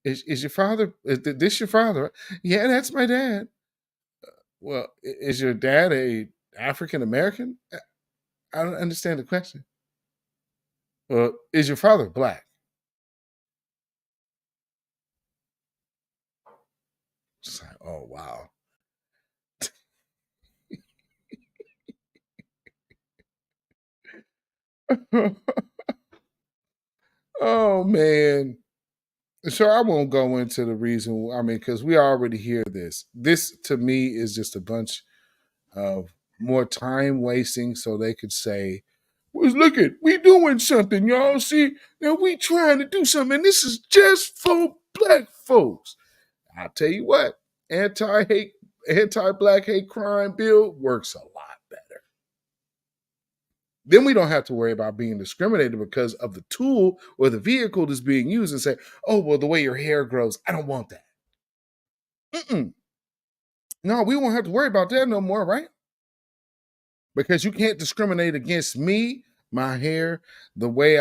Is your father? Is this your father? Yeah, that's my dad. Well, is your dad a African American? I don't understand the question. Well, is your father black? It's like, oh wow. Oh man. So I won't go into the reason. I mean, because we already hear this. This to me is just a bunch of more time wasting so they could say, well, look at, we doing something, y'all. See, now we trying to do something. And this is just for black folks. I'll tell you what, anti-black hate crime bill works a lot better. Then we don't have to worry about being discriminated because of the tool or the vehicle that's being used and say, oh, well, the way your hair grows, I don't want that. No, we won't have to worry about that no more, right? Because you can't discriminate against me, my hair, the way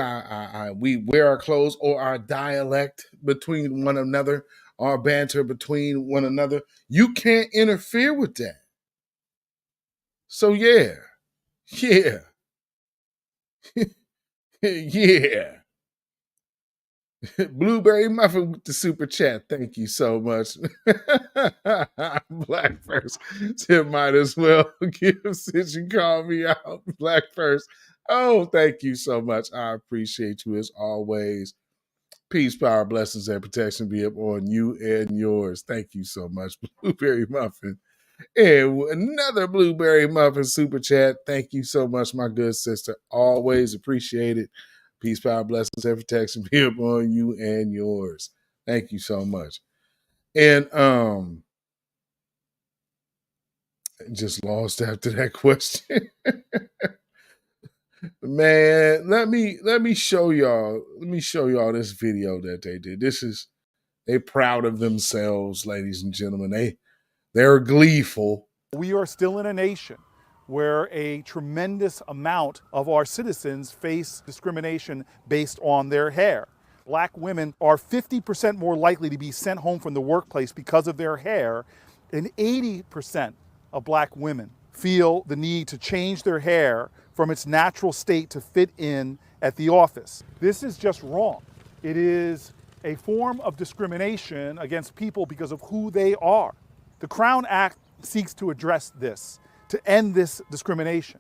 we wear our clothes, or our dialect between one another, our banter between one another. You can't interfere with that. So yeah. Yeah. Blueberry Muffin with the super chat. Thank you so much. Black first. Tim might as well give since you called me out. Black first. Oh, thank you so much. I appreciate you as always. Peace, power, blessings, and protection be upon you and yours. Thank you so much, Blueberry Muffin. And another Blueberry Muffin super chat. Thank you so much, my good sister. Always appreciate it. Peace, power, blessings, and protection be upon you and yours. Thank you so much. And just lost after that question. Man, let me show y'all. Let me show y'all this video that they did. They proud of themselves, ladies and gentlemen. They're gleeful. We are still in a nation where a tremendous amount of our citizens face discrimination based on their hair. Black women are 50% more likely to be sent home from the workplace because of their hair, and 80% of black women feel the need to change their hair from its natural state to fit in at the office. This is just wrong. It is a form of discrimination against people because of who they are. The Crown Act seeks to address this, to end this discrimination.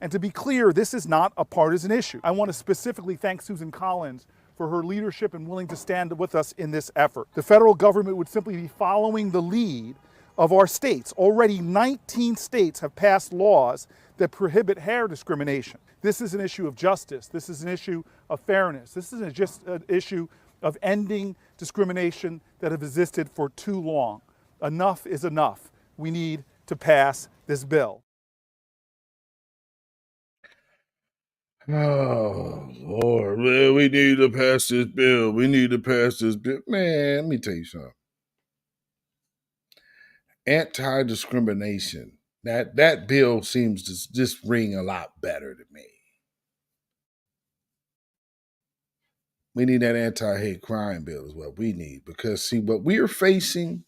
And to be clear, this is not a partisan issue. I want to specifically thank Susan Collins for her leadership and willing to stand with us in this effort. The federal government would simply be following the lead of our states. Already 19 states have passed laws that prohibit hair discrimination. This is an issue of justice. This is an issue of fairness. This isn't just an issue of ending discrimination that has existed for too long. Enough is enough. We need to pass this bill. Oh, Lord, man, we need to pass this bill. We need to pass this bill. Man, let me tell you something. Anti-discrimination. That bill seems to just ring a lot better to me. We need that anti-hate crime bill is what we need. Because, see, what we are facing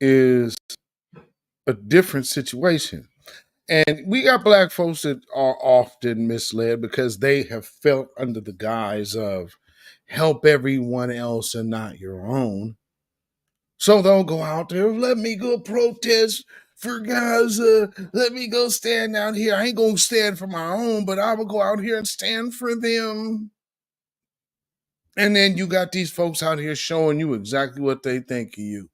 is a different situation. And we got black folks that are often misled because they have felt under the guise of help everyone else and not your own. So they'll go out there, let me go protest for Gaza. Let me go stand out here. I ain't going to stand for my own, but I will go out here and stand for them. And then you got these folks out here showing you exactly what they think of you.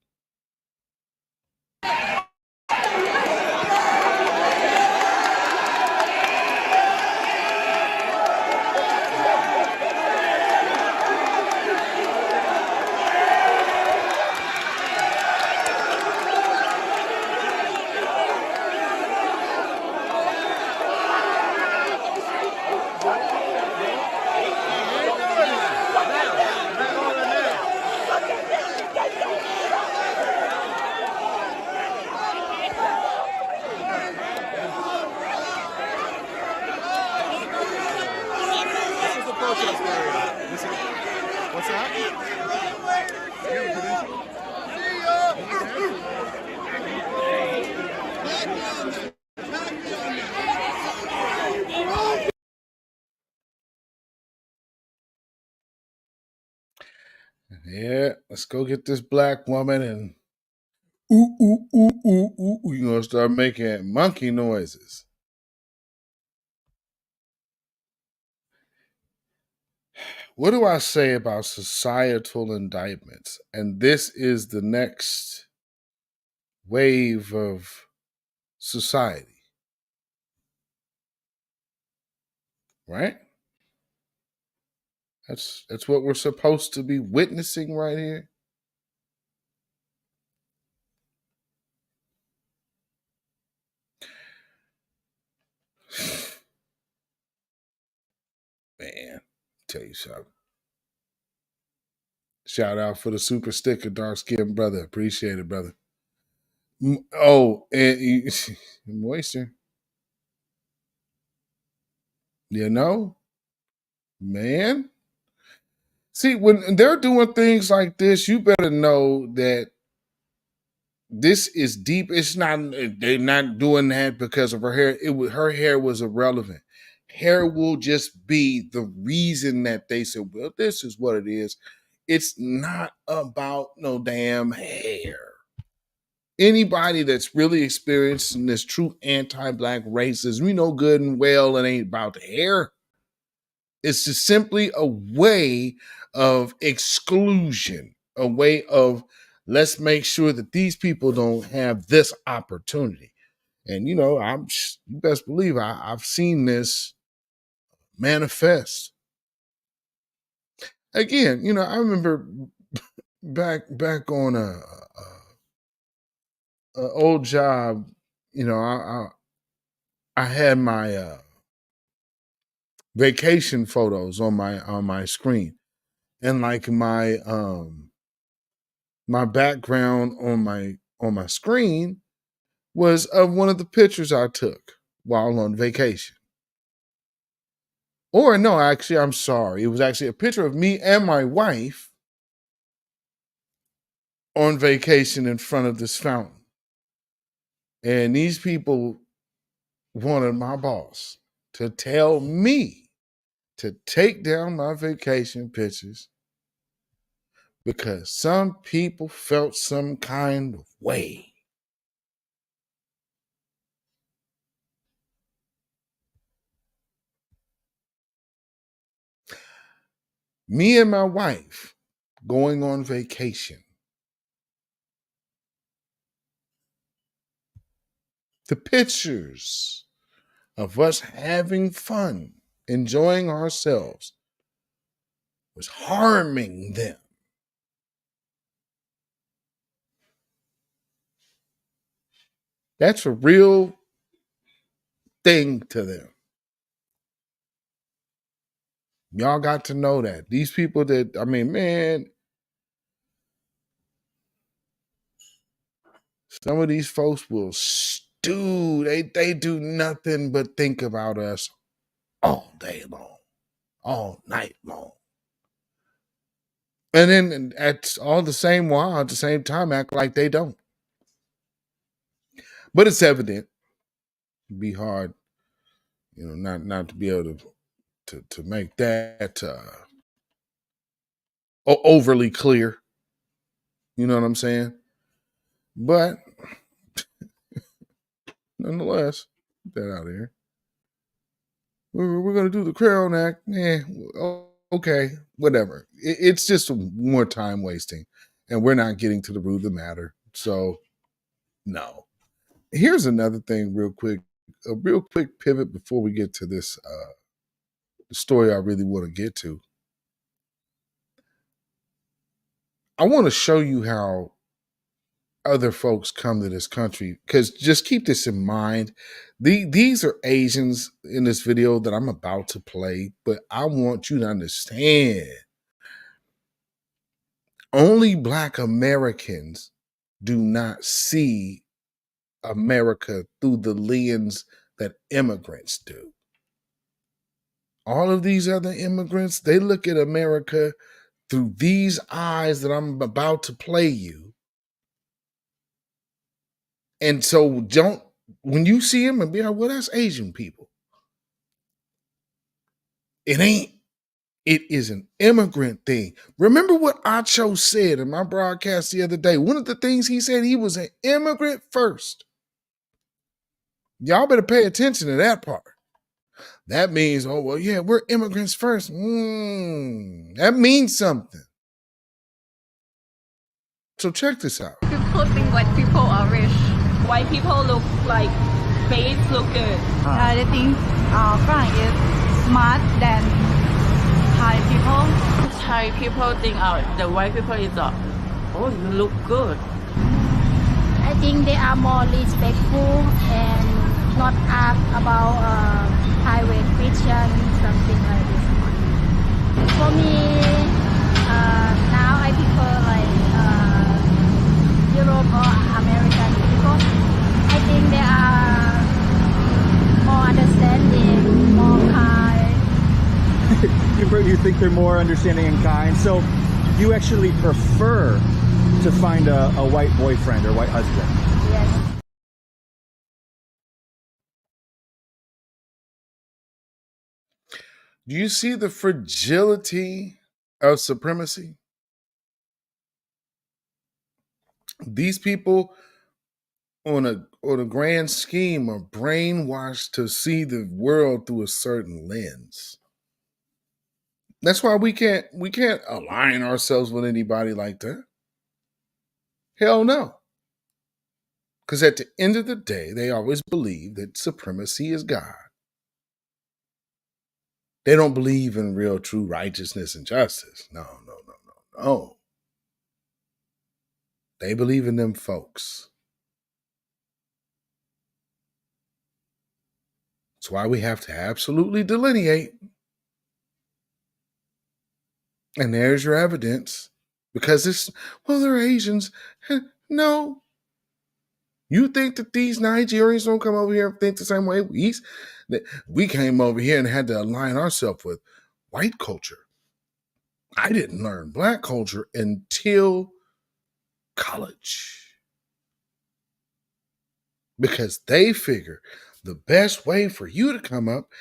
What's that? Yeah, let's go get this black woman and ooh, ooh, ooh, ooh, ooh. You're going to start making monkey noises. What do I say about societal indictments? And this is the next wave of society, right? That's what we're supposed to be witnessing right here. Man, tell you something. Shout out for the super sticker, dark skinned brother. Appreciate it, brother. Oh, and moisture. You know, man. See, when they're doing things like this, you better know that this is deep. It's not. They're not doing that because of her hair. Her hair was irrelevant. Hair will just be the reason that they said, "Well, this is what it is." It's not about no damn hair. Anybody that's really experiencing this true anti-black racism, we know good and well it ain't about the hair. It's just simply a way of exclusion, a way of let's make sure that these people don't have this opportunity. And you know, you best believe I've seen this manifest. Again, you know, I remember back on a old job. You know, I had my vacation photos on my screen, and like my background on my screen was of one of the pictures I took while on vacation. Or no, actually, I'm sorry. It was actually a picture of me and my wife on vacation in front of this fountain. And these people wanted my boss to tell me to take down my vacation pictures because some people felt some kind of way. Me and my wife going on vacation. The pictures of us having fun, enjoying ourselves, was harming them. That's a real thing to them. Y'all got to know that. These people that, I mean, man, some of these folks will stew. They do nothing but think about us all day long, all night long. And then at all the same while, at the same time, act like they don't. But it's evident. It'd be hard, you know, not to be able to make that overly clear. You know what I'm saying? But nonetheless, get that out of here. We're going to do the Crown Act. Okay, whatever. It's just more time wasting, and we're not getting to the root of the matter. So, no. Here's another thing, real quick. A real quick pivot before we get to this the story I really want to get to. I want to show you how other folks come to this country, because just keep this in mind. These are Asians in this video that I'm about to play, but I want you to understand only Black Americans do not see America through the lens that immigrants do. All of these other immigrants, they look at America through these eyes that I'm about to play you. And so when you see them and be like, well, that's Asian people. It ain't. It is an immigrant thing. Remember what Acho said in my broadcast the other day? One of the things he said, he was an immigrant first. Y'all better pay attention to that part. That means, oh, well, yeah, we're immigrants first. That means something. So check this out. People think white people are rich. White people look like face look good. They think Frank is smart than Thai people. Thai people think the white people is oh, you look good. I think they are more respectful and not ask about private question, something like this. For me, now I prefer Europe or American people. I think they are more understanding, more kind. You think they're more understanding and kind. So you actually prefer to find a white boyfriend or white husband? Yes. Do you see the fragility of supremacy? These people on a grand scheme are brainwashed to see the world through a certain lens. That's why we can't align ourselves with anybody like that. Hell no. Because at the end of the day, they always believe that supremacy is God. They don't believe in real, true righteousness and justice. No. They believe in them folks. That's why we have to absolutely delineate. And there's your evidence. Because they're Asians. No. You think that these Nigerians don't come over here and think the same way? We came over here and had to align ourselves with white culture. I didn't learn black culture until college. Because they figure the best way for you to come up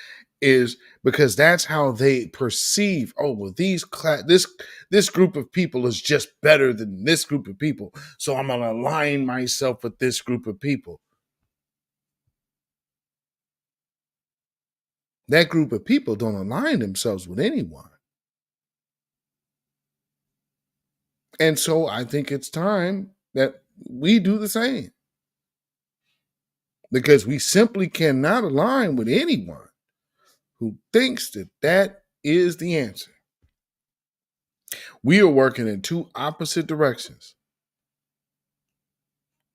is because that's how they perceive, oh, well, this group of people is just better than this group of people. So I'm going to align myself with this group of people. That group of people don't align themselves with anyone. And so I think it's time that we do the same. Because we simply cannot align with anyone who thinks that is the answer. We are working in two opposite directions.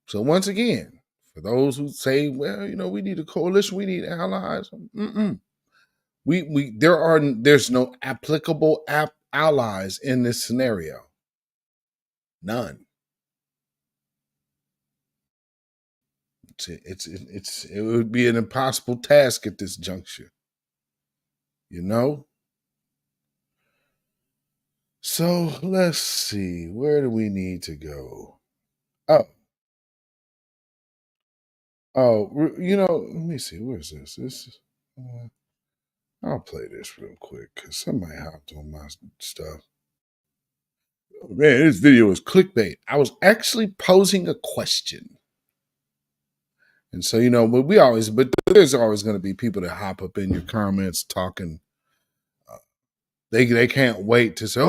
So once again, for those who say, well, we need a coalition, we need allies. There's no applicable allies in this scenario. None. It would be an impossible task at this juncture. So let's see. Where do we need to go? Let me see. Where's this? I'll play this real quick because somebody hopped on my stuff. Oh, man, this video is clickbait. I was actually posing a question. And so, but there's always going to be people that hop up in your comments talking. They can't wait to say,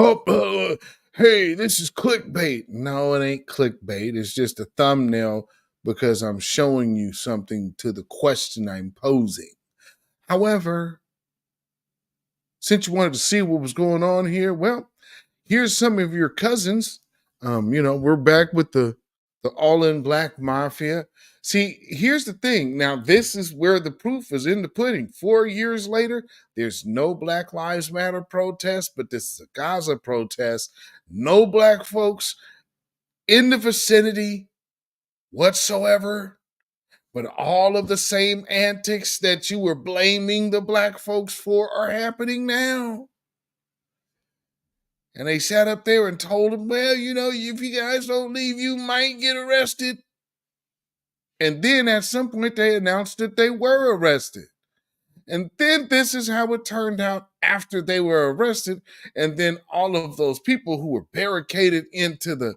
hey, this is clickbait. No, it ain't clickbait. It's just a thumbnail because I'm showing you something to the question I'm posing. However, since you wanted to see what was going on here, well, here's some of your cousins. We're back with the all-in black mafia. See, here's the thing. Now, this is where the proof is in the pudding. 4 years later, there's no Black Lives Matter protest, but this is a Gaza protest. No black folks in the vicinity whatsoever. But all of the same antics that you were blaming the black folks for are happening now. And they sat up there and told them, well, you know, if you guys don't leave, you might get arrested. And then at some point they announced that they were arrested. And then this is how it turned out after they were arrested. And then all of those people who were barricaded into the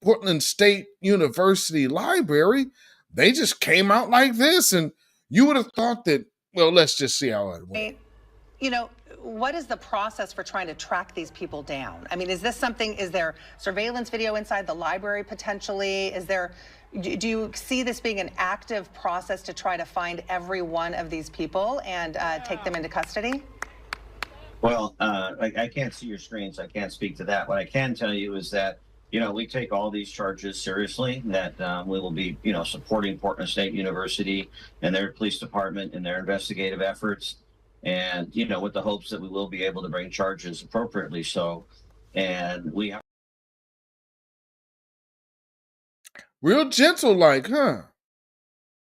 Portland State University library, they just came out like this. And you would have thought that, well, let's just see how it went. You know, what is the process for trying to track these people down? I mean, is there surveillance video inside the library potentially? Do you see this being an active process to try to find every one of these people and take them into custody? Well, I can't see your screens. I can't speak to that. What I can tell you is that, you know, we take all these charges seriously, that we will be, you know, supporting Portland State University and their police department and their investigative efforts. And, you know, with the hopes that we will be able to bring charges appropriately. So, and we have. Real gentle like, huh?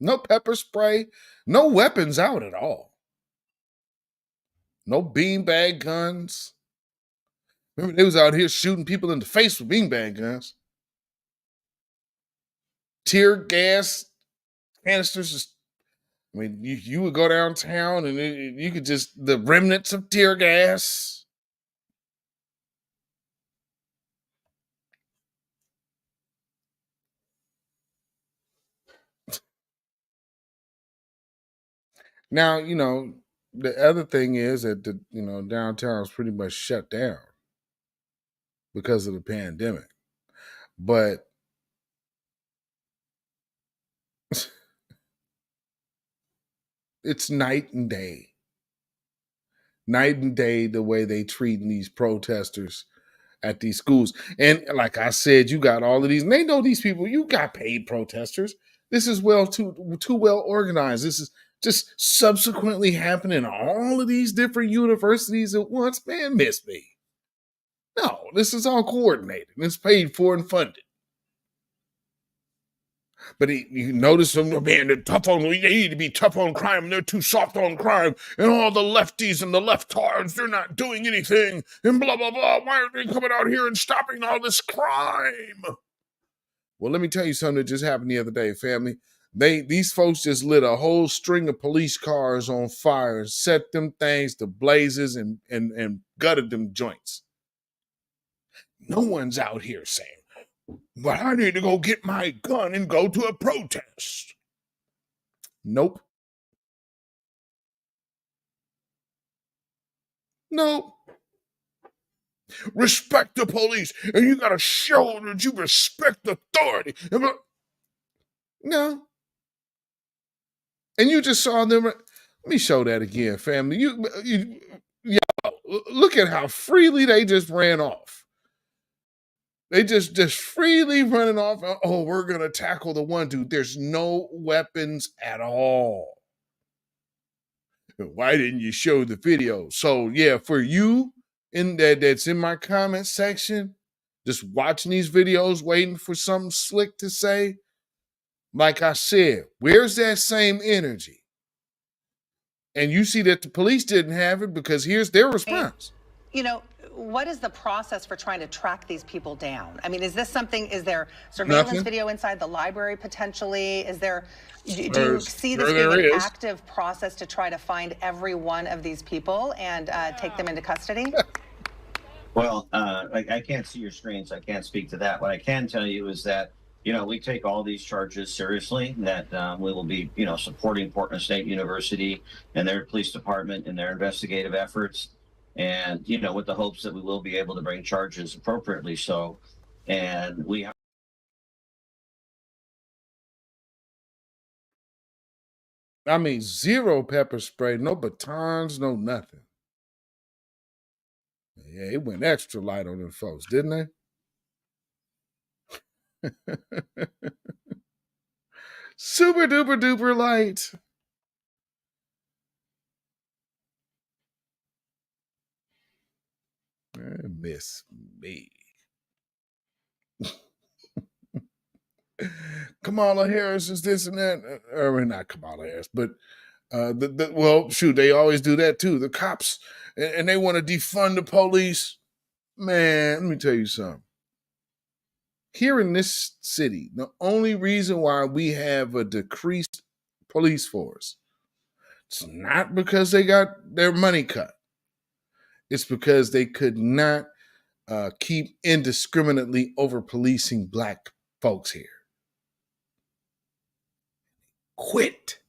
No pepper spray, no weapons out at all. No beanbag guns. Remember, they was out here shooting people in the face with beanbag guns. Tear gas canisters. Just, I mean, you would go downtown and you could just, the remnants of tear gas. Now, you know, the other thing is that downtown is pretty much shut down because of the pandemic. But it's night and day. Night and day the way they treating these protesters at these schools. And like I said, you got all of these, and they know these people, you got paid protesters. This is too well organized. This is just subsequently happening in all of these different universities at once. Man, miss me. No, this is all coordinated and it's paid for and funded. But you notice them, man, they need to be tough on crime, and they're too soft on crime, and all the lefties and the leftards, they're not doing anything, and blah, blah, blah. Why aren't they coming out here and stopping all this crime? Well, let me tell you something that just happened the other day, family. These folks just lit a whole string of police cars on fire, set them things to blazes, and gutted them joints. No one's out here saying, but I need to go get my gun and go to a protest. Nope. Nope. Respect the police, and you got to show that you respect authority. No. And you just saw them. Let me show that again, family. Look at how freely they just ran off. They just freely running off. Oh, we're going to tackle the one dude. There's no weapons at all. Why didn't you show the video? So, yeah, for you that's in my comment section, just watching these videos, waiting for something slick to say, like I said, where's that same energy? And you see that the police didn't have it because here's their response. You know, what is the process for trying to track these people down? I mean, is there surveillance video inside the library potentially? Do you see this being an active process to try to find every one of these people and take them into custody? Well, I can't see your screens. I can't speak to that. What I can tell you is that, you know, we take all these charges seriously, that we will be, you know, supporting Portland State University and their police department and their investigative efforts. And, you know, with the hopes that we will be able to bring charges appropriately. So, and we have. I mean, zero pepper spray, no batons, no nothing. Yeah, it went extra light on them folks, didn't they? Super duper duper light. Miss me. Kamala Harris is this and that. Or not Kamala Harris, but well, shoot, they always do that too. The cops, and they want to defund the police. Man, let me tell you something. Here in this city, the only reason why we have a decreased police force, it's not because they got their money cut. It's because they could not keep indiscriminately over policing black folks here. Quit.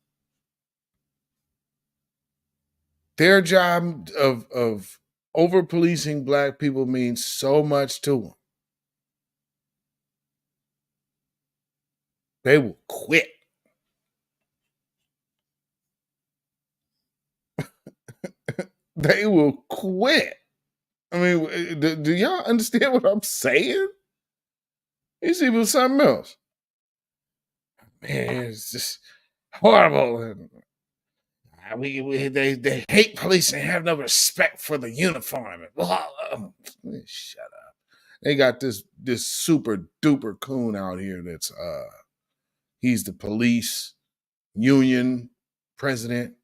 Their job of over policing black people means so much to them. They will quit. They will quit. I mean, do y'all understand what I'm saying? It's even something else. Man, it's just horrible. They hate police and have no respect for the uniform. Shut up. They got this super duper coon out here that's he's the police union president.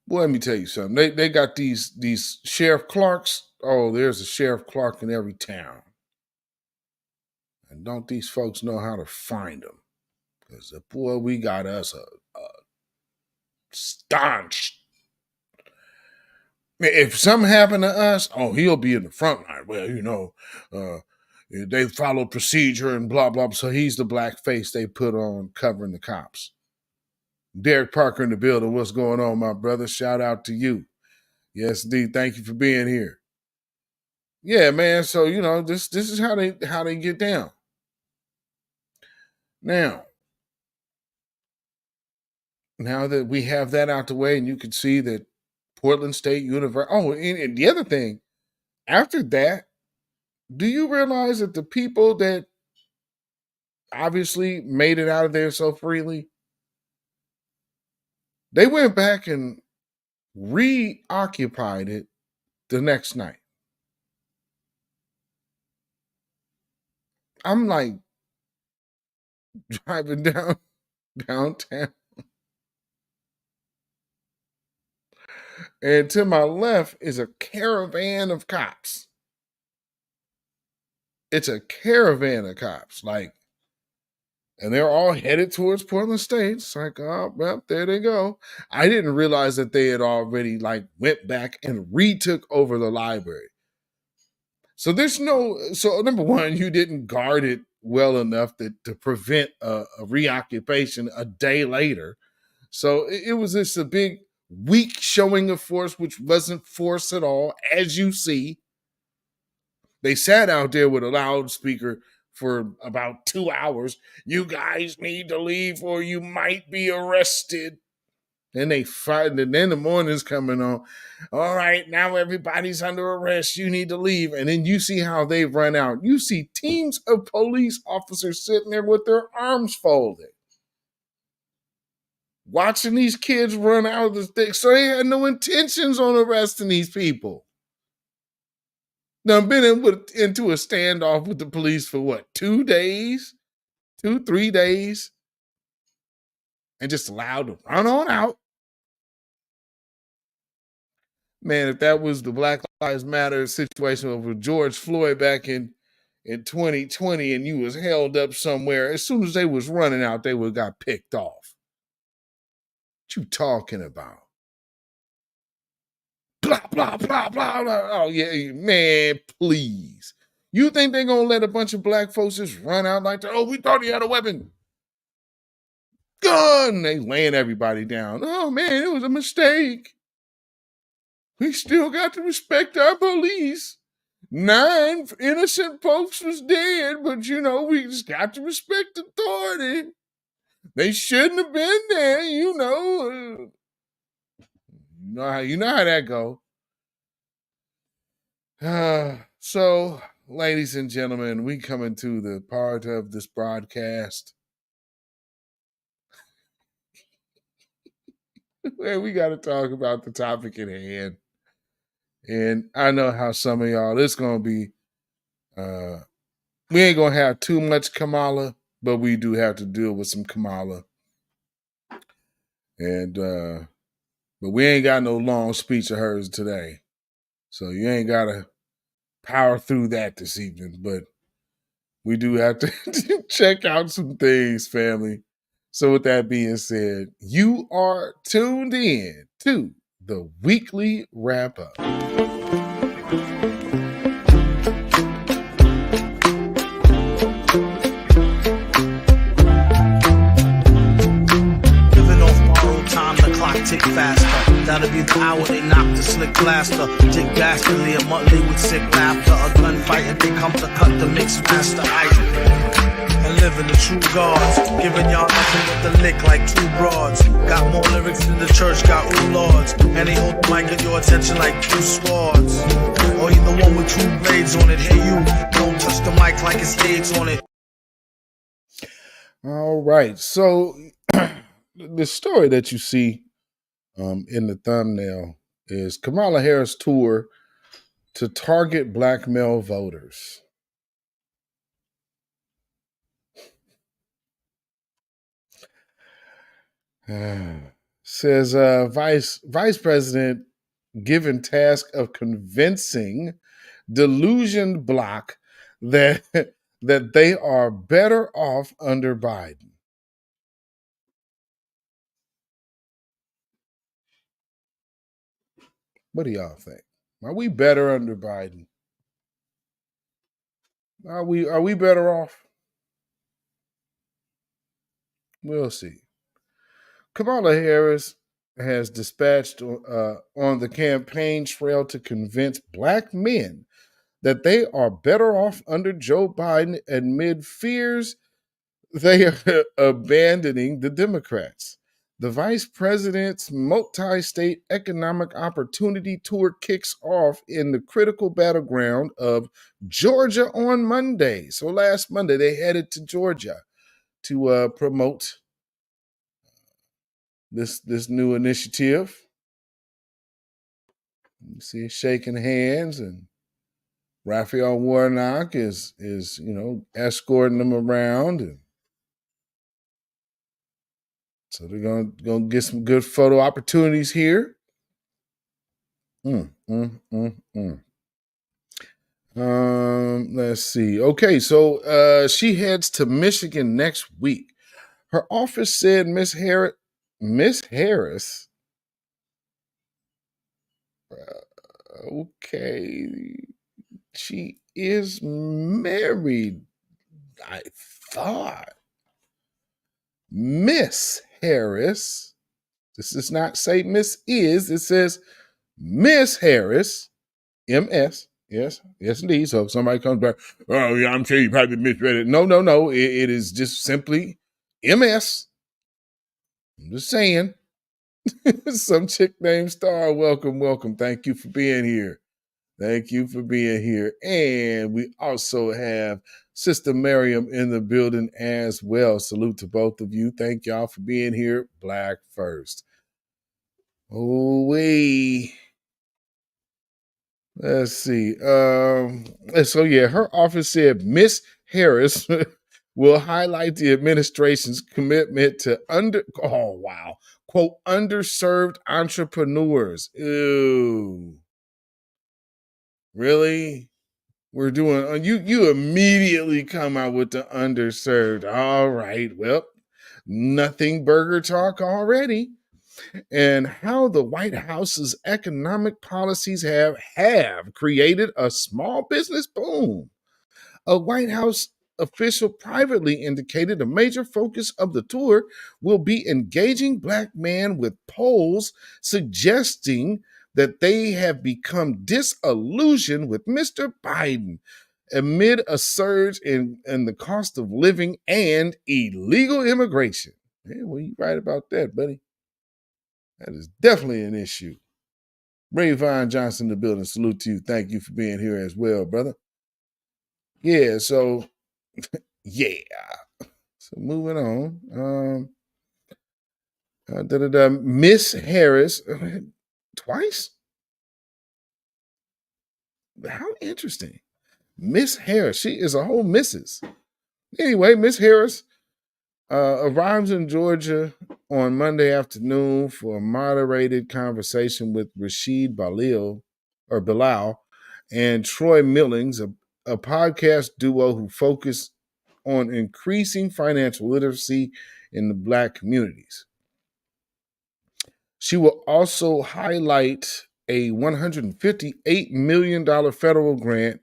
Boy, let me tell you something. They got these Sheriff Clarks. Oh, there's a Sheriff Clark in every town. And don't these folks know how to find them? Because, boy, we got us a staunch. If something happened to us, oh, he'll be in the front line. Well, you know, they followed procedure and blah, blah. So he's the black face they put on covering the cops. Derek Parker in the building. What's going on, my brother? Shout out to you. Yes, indeed. Thank you for being here. Yeah, man. So, you know, this is how they get down. Now that we have that out the way, and you can see that Portland State University. Oh, and the other thing, after that, do you realize that the people that obviously made it out of there so freely, they went back and reoccupied it the next night? I'm like driving downtown. And to my left is a caravan of cops. It's a caravan of cops, and they're all headed towards Portland State. It's like, oh, well, there they go. I didn't realize that they had already went back and retook over the library. So number one, you didn't guard it well enough to prevent a reoccupation a day later. So it was just a big, weak showing of force, which wasn't force at all, as you see. They sat out there with a loudspeaker for about 2 hours. You guys need to leave or you might be arrested. Then they fight, and then the morning's coming on. All right, now everybody's under arrest. You need to leave. And then you see how they run out. You see teams of police officers sitting there with their arms folded, watching these kids run out of the thing. So they had no intentions on arresting these people. Now, I've been into a standoff with the police for what, 2 days? 3 days? And just allowed to run on out. Man, if that was the Black Lives Matter situation with George Floyd back in 2020 and you was held up somewhere, as soon as they was running out, they would have got picked off. What you talking about? Blah, blah, blah, blah, blah. Oh, yeah, man, please. You think they're going to let a bunch of black folks just run out like that? Oh, we thought he had a weapon. Gun! They laying everybody down. Oh, man, it was a mistake. We still got to respect our police. 9 innocent folks was dead, but, we just got to respect authority. They shouldn't have been there, You know how that go. So, ladies and gentlemen, we come into the part of this broadcast where we got to talk about the topic at hand. And I know how some of y'all, it's going to be We ain't gonna have too much Kamala, but we do have to deal with some Kamala. And but we ain't got no long speech of hers today. So you ain't gotta power through that this evening, but we do have to check out some things, family. So with that being said, you are tuned in to the weekly wrap up. Tick faster. That'll be the hour they knock the slick blaster. Tick dastardly, a monthly with sick laughter. A gunfight and they come to cut the mix master. And living the true gods. Giving y'all nothing but the lick like two broads. Got more lyrics than the church got ooh lords. And they hold the mic at your attention like two swords. Or you the one with two blades on it. Hey you, don't touch the mic like it's AIDS on it. All right. So the story that you see in the thumbnail is Kamala Harris' tour to target black male voters. Says Vice President given task of convincing delusioned bloc that they are better off under Biden. What do y'all think? Are we better under Biden? Are we better off? We'll see. Kamala Harris has dispatched on the campaign trail to convince black men that they are better off under Joe Biden amid fears they are abandoning the Democrats. The vice president's multi-state economic opportunity tour kicks off in the critical battleground of Georgia on Monday. So last Monday, they headed to Georgia to promote this new initiative. You see, shaking hands, and Raphael Warnock is escorting them around, and so they're gonna get some good photo opportunities here. Let's see. Okay, so she heads to Michigan next week. Her office said Miss Harris. Okay, she is married, I thought. Miss Harris. This does not say Miss Is. It says Miss Harris, MS. Yes, indeed. So if somebody comes back, oh, yeah, I'm sure you probably misread it. No. It is just simply MS. I'm just saying. Some chick named Star. Welcome. Thank you for being here. And we also have Sister Miriam in the building as well. Salute to both of you. Thank y'all for being here. Black first. Oh-wee. Let's see. So yeah, her office said Miss Harris will highlight the administration's commitment to quote, underserved entrepreneurs. Ew. Really? We're doing, you immediately come out with the underserved. All right, well, nothing burger talk already. And how the White House's economic policies have created a small business boom. A White House official privately indicated a major focus of the tour will be engaging black men with polls suggesting that they have become disillusioned with Mr. Biden amid a surge in the cost of living and illegal immigration. Yeah, well, you're right about that, buddy. That is definitely an issue. Ray Vine Johnson in the building. Salute to you. Thank you for being here as well, brother. Yeah, so yeah. So moving on. Miss Harris twice? How interesting. Miss Harris, she is a whole missus. Anyway, Miss Harris arrives in Georgia on Monday afternoon for a moderated conversation with Rashid Bilal and Troy Millings, a podcast duo who focus on increasing financial literacy in the Black communities. She will also highlight a $158 million federal grant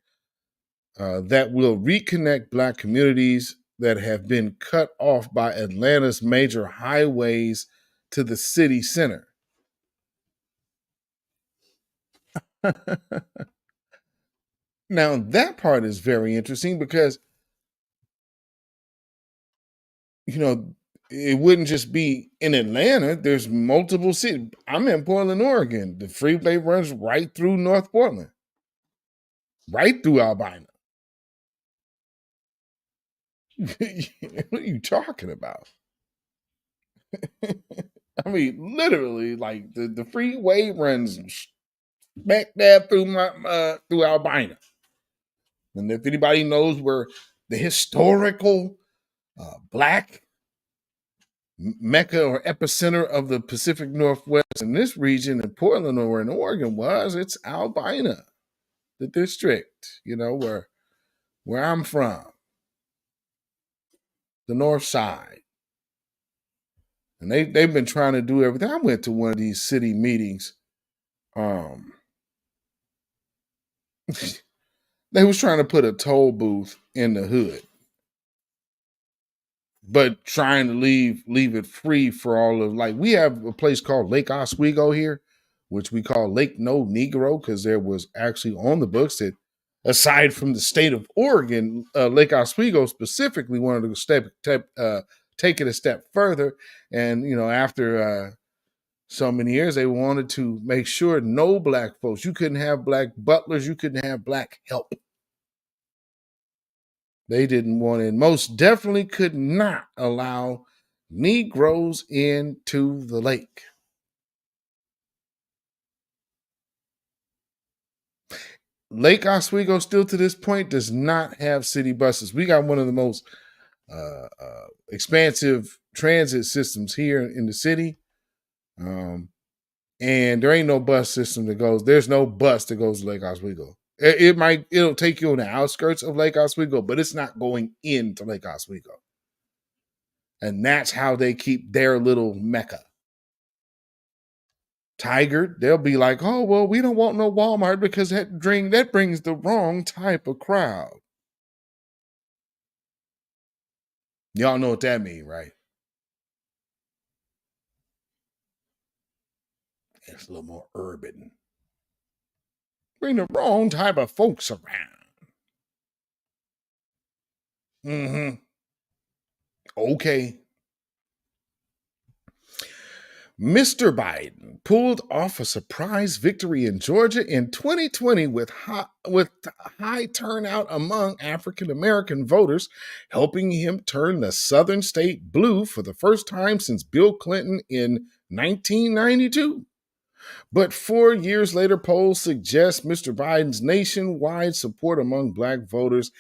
that will reconnect Black communities that have been cut off by Atlanta's major highways to the city center. Now, that part is very interesting because, it wouldn't just be in Atlanta. There's multiple cities. I'm in Portland, Oregon. The freeway runs right through North Portland, right through Albina. What are you talking about? I mean, literally, like the freeway runs back there through through Albina. And if anybody knows where the historical Black mecca or epicenter of the Pacific Northwest in this region in Portland or in Oregon was, it's Albina, the district, where I'm from, the north side. And they've been trying to do everything. I went to one of these city meetings. They was trying to put a toll booth in the hood, but trying to leave it free for all of, like, we have a place called Lake Oswego here, which we call Lake No Negro, because there was actually on the books that, aside from the state of Oregon, Lake Oswego specifically wanted to take it a step further. And, after so many years, they wanted to make sure no Black folks, you couldn't have Black butlers, you couldn't have Black help. They didn't want it. Most definitely could not allow Negroes into the lake. Lake Oswego still to this point does not have city buses. We got one of the most expansive transit systems here in the city. And there ain't no bus system there's no bus that goes to Lake Oswego. It'll take you on the outskirts of Lake Oswego, but it's not going into Lake Oswego. And that's how they keep their little mecca. Tigard, they'll be like, oh, well, we don't want no Walmart because that brings the wrong type of crowd. Y'all know what that means, right? It's a little more urban. Bring the wrong type of folks around. Mm-hmm. Okay. Mr. Biden pulled off a surprise victory in Georgia in 2020 with high turnout among African American voters, helping him turn the southern state blue for the first time since Bill Clinton in 1992. But 4 years later, polls suggest Mr. Biden's nationwide support among Black voters,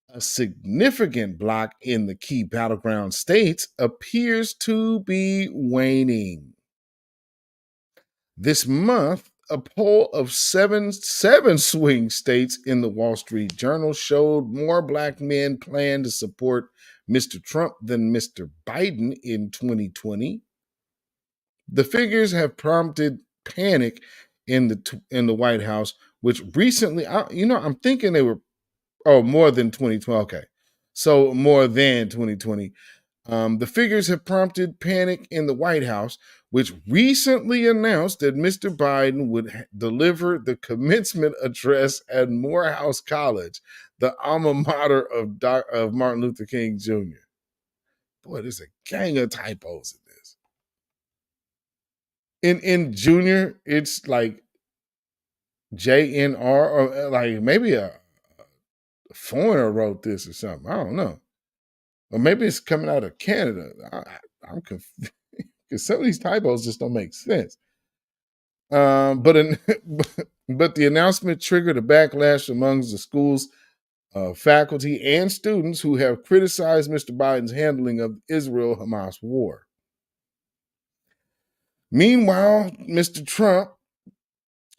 a significant block in the key battleground states, appears to be waning. This month, a poll of seven swing states in the Wall Street Journal showed more Black men plan to support Mr. Trump than Mr. Biden in 2020. The figures have prompted panic in the White House, which recently, I'm thinking they were, more than 2012. Okay, so more than 2020. The figures have prompted panic in the White House, which recently announced that Mr. Biden would deliver the commencement address at Morehouse College, the alma mater of Martin Luther King Jr. Boy, there's a gang of typos in this. In Junior, it's like JNR, or like maybe a foreigner wrote this or something. I don't know. Or maybe it's coming out of Canada. I'm confused because some of these typos just don't make sense. But but the announcement triggered a backlash amongst the school's faculty and students who have criticized Mr. Biden's handling of Israel-Hamas war. Meanwhile, Mr. Trump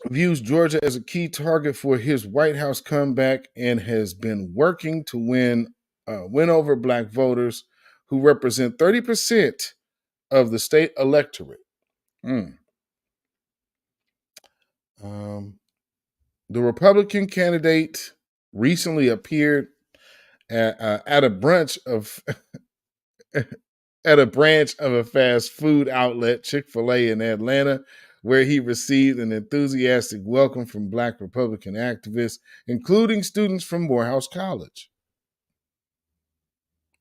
views Georgia as a key target for his White House comeback and has been working to win over Black voters who represent 30% of the state electorate. The Republican candidate recently appeared at a brunch of at a branch of a fast food outlet, Chick-fil-A in Atlanta, where he received an enthusiastic welcome from Black Republican activists, including students from Morehouse College.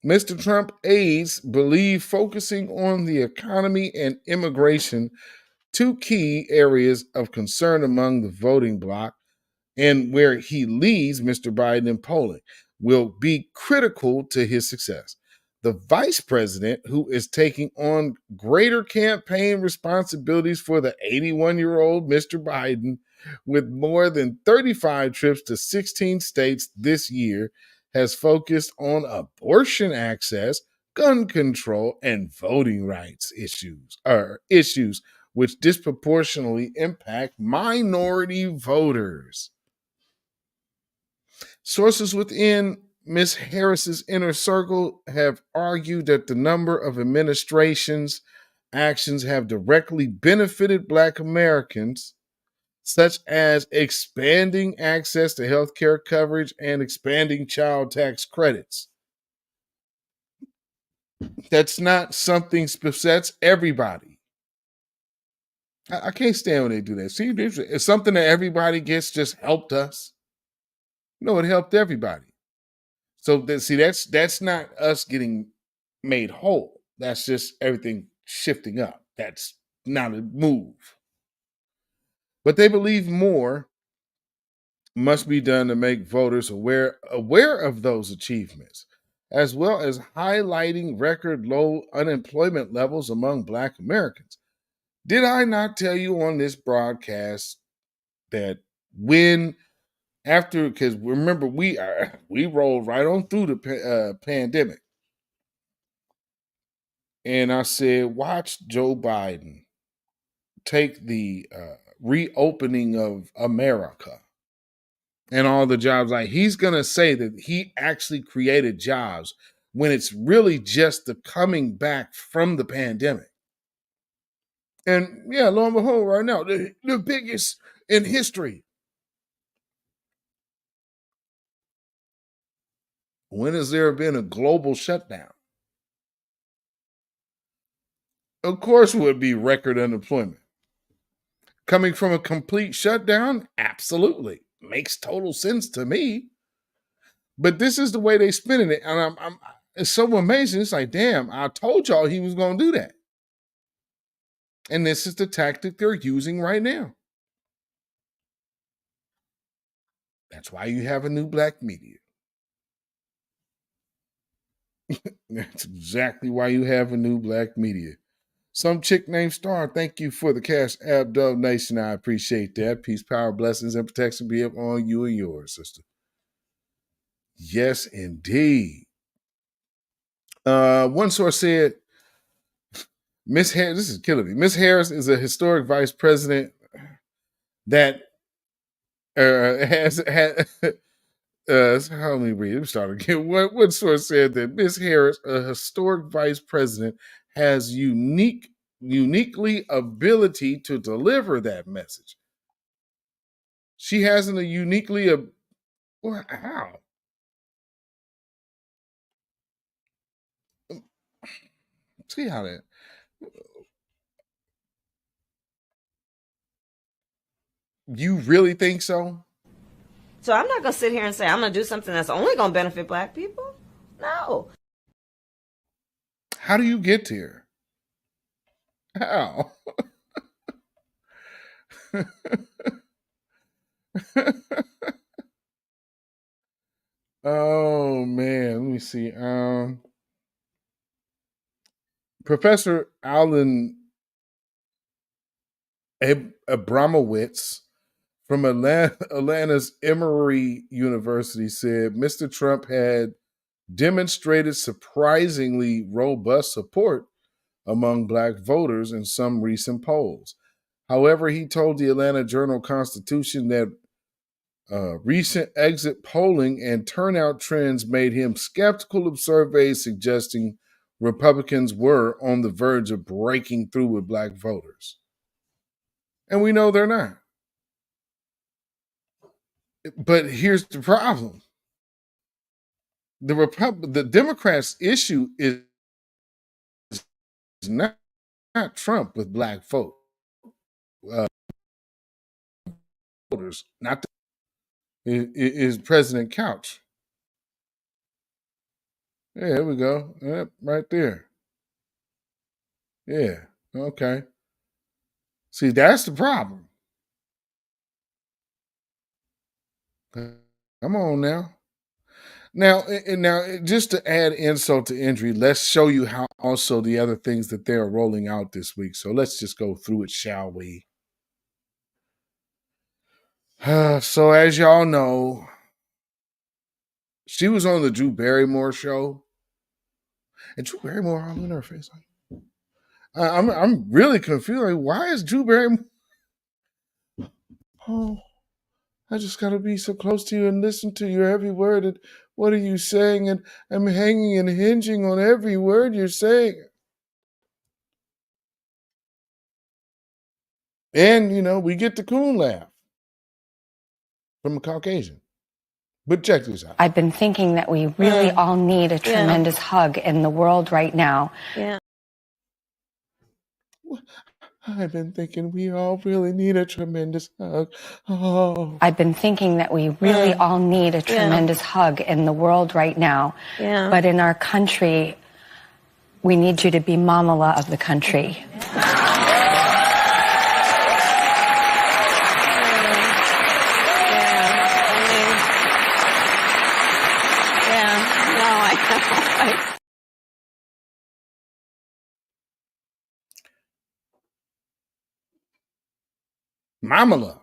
Mr. Trump aides believe focusing on the economy and immigration, two key areas of concern among the voting bloc, and where he leads Mr. Biden in polling, will be critical to his success. The vice president, who is taking on greater campaign responsibilities for the 81-year-old Mr. Biden, with more than 35 trips to 16 states this year, has focused on abortion access, gun control, and voting rights issues which disproportionately impact minority voters. Sources within Ms. Harris's inner circle have argued that the number of administration's actions have directly benefited Black Americans, such as expanding access to health care coverage and expanding child tax credits. That's not something that's everybody. I can't stand when they do that. See, it's something that everybody gets just helped us. No, it helped everybody. So that's not us getting made whole. That's just everything shifting up. That's not a move. But they believe more must be done to make voters aware of those achievements, as well as highlighting record low unemployment levels among Black Americans. Did I not tell you on this broadcast that because remember we rolled right on through the pandemic, and I said, watch Joe Biden take the reopening of America and all the jobs. Like, he's going to say that he actually created jobs when it's really just the coming back from the pandemic. And yeah, lo and behold, right now, the biggest in history. When has there been a global shutdown? Of course, it would be record unemployment. Coming from a complete shutdown? Absolutely. Makes total sense to me. But this is the way they spinning it. And it's so amazing. It's like, damn, I told y'all he was going to do that. And this is the tactic they're using right now. That's why you have a new Black media. That's exactly why you have a new Black media. Some chick named Star, thank you for the CashApp donation. I appreciate that. Peace, power, blessings, and protection be upon you and yours, sister. Yes, indeed. One source said, Miss Harris, this is killing me. Miss Harris is a historic vice president that has how many read? Let me start again. One source said that Miss Harris, a historic vice president, has uniquely ability to deliver that message. She has a uniquely how? See how that. You really think so? So I'm not going to sit here and say I'm going to do something that's only going to benefit Black people. No. How do you get here? How? Oh man, let me see. Professor Alan Abramowitz from Atlanta's Emory University said Mr. Trump had demonstrated surprisingly robust support among Black voters in some recent polls. However, he told the Atlanta Journal-Constitution that recent exit polling and turnout trends made him skeptical of surveys suggesting Republicans were on the verge of breaking through with Black voters. And we know they're not. But here's the problem. The Democrats' issue is not Trump with Black voters, not is President Couch. Yeah, here we go. Yep, right there. Yeah, okay. See, that's the problem. Come on now. Now, just to add insult to injury, let's show you how also the other things that they're rolling out this week. So let's just go through it, shall we? So as y'all know, she was on the Drew Barrymore show, and Drew Barrymore all in her face. I'm really confused. Like, why is Drew Barrymore? Oh, I just gotta be so close to you and listen to your every word. And what are you saying? And I'm hanging and hinging on every word you're saying. And we get the coon laugh from a Caucasian. But check this out. I've been thinking that we really all need a tremendous hug in the world right now. Yeah. I've been thinking we all really need a tremendous hug. Oh. I've been thinking that we really all need a tremendous hug in the world right now. Yeah. But in our country, we need you to be Kamala of the country. Kamala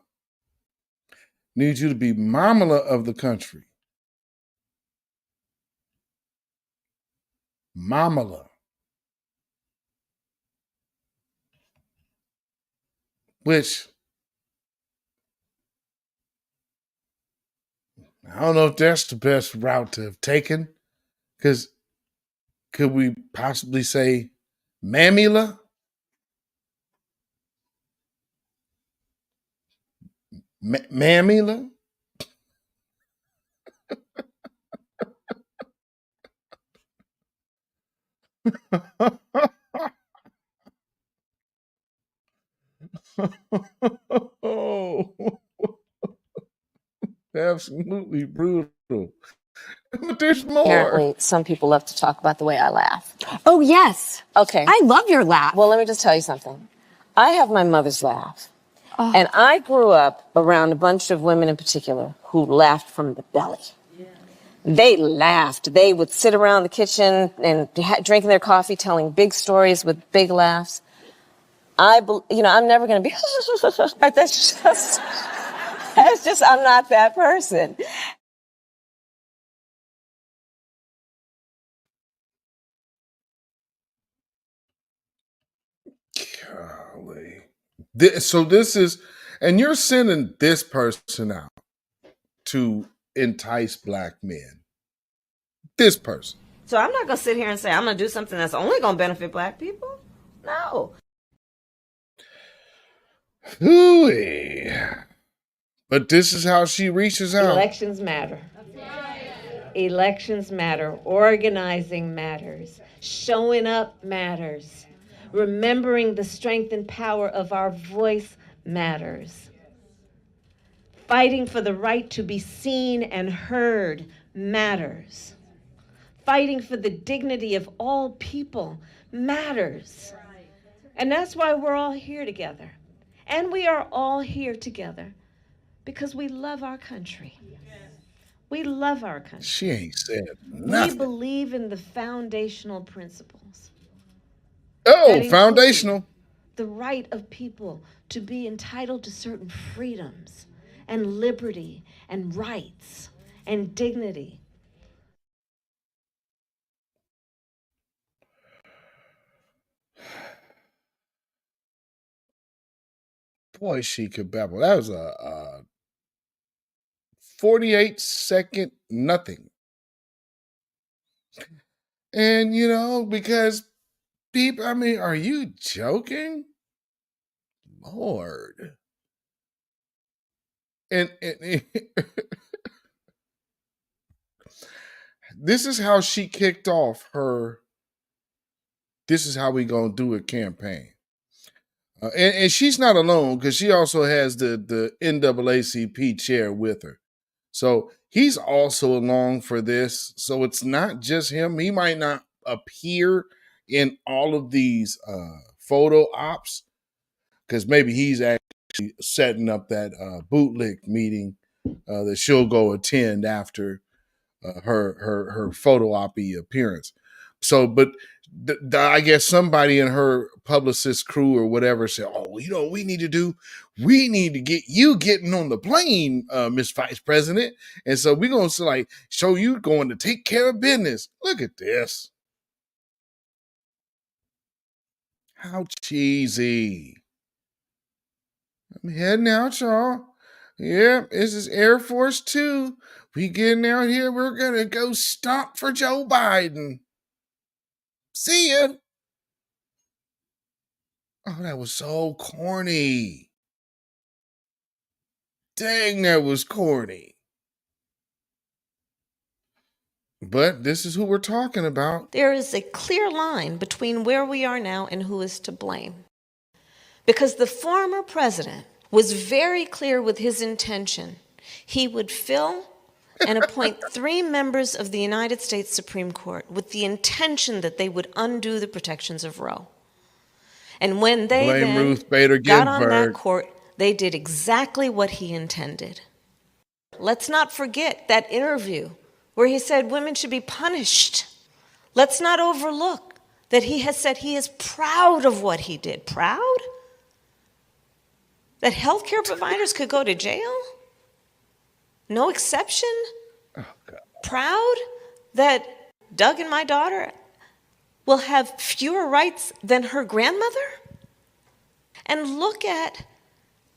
needs you to be Kamala of the country. Kamala. Which, I don't know if that's the best route to have taken, because could we possibly say Mamila? Mamila? Oh, absolutely brutal. But there's more. Apparently, some people love to talk about the way I laugh. Oh, yes. Okay. I love your laugh. Well, let me just tell you something. I have my mother's laugh. Oh. And I grew up around a bunch of women in particular who laughed from the belly. Yeah. They laughed. They would sit around the kitchen and drinking their coffee, telling big stories with big laughs. I'm never going to be, that's just, I'm not that person. Golly. So this is, and you're sending this person out to entice Black men. This person. So I'm not going to sit here and say I'm going to do something that's only going to benefit Black people. No. Hooey. But this is how she reaches out. Elections matter. Elections matter. Organizing matters. Showing up matters. Remembering the strength and power of our voice matters. Fighting for the right to be seen and heard matters. Fighting for the dignity of all people matters. And that's why we're all here together. And we are all here together because we love our country. We love our country. She ain't said nothing. We believe in the foundational principles. Oh, foundational. the right of people to be entitled to certain freedoms and liberty and rights and dignity. Boy, she could babble. That was a 48-second nothing. And, because people, I mean, are you joking? Lord. And this is how she kicked off her "This is how we gonna do it" campaign. And she's not alone, because she also has the NAACP chair with her. So he's also along for this. So it's not just him. He might not appear in all of these photo ops, because maybe he's actually setting up that bootleg meeting that she'll go attend after her photo op appearance. So, but I guess somebody in her publicist crew or whatever said, "Oh, we need to get you getting on the plane, Miss Vice President, and so we're gonna show you going to take care of business." Look at this. How cheesy. I'm heading out, y'all. Yep, this is Air Force 2. We getting out here. We're gonna go stomp for Joe Biden. See ya. Oh, that was so corny. Dang, that was corny. But this is who we're talking about. There is a clear line between where we are now and who is to blame. Because the former president was very clear with his intention. He would fill and appoint 3 members of the United States Supreme Court with the intention that they would undo the protections of Roe. And when they Blame then Ruth Bader got on that Ginsburg. court, they did exactly what he intended. Let's not forget that interview where he said women should be punished. Let's not overlook that he has said he is proud of what he did. Proud? That healthcare providers could go to jail? No exception? Oh, God. Proud that Doug and my daughter will have fewer rights than her grandmother? And look at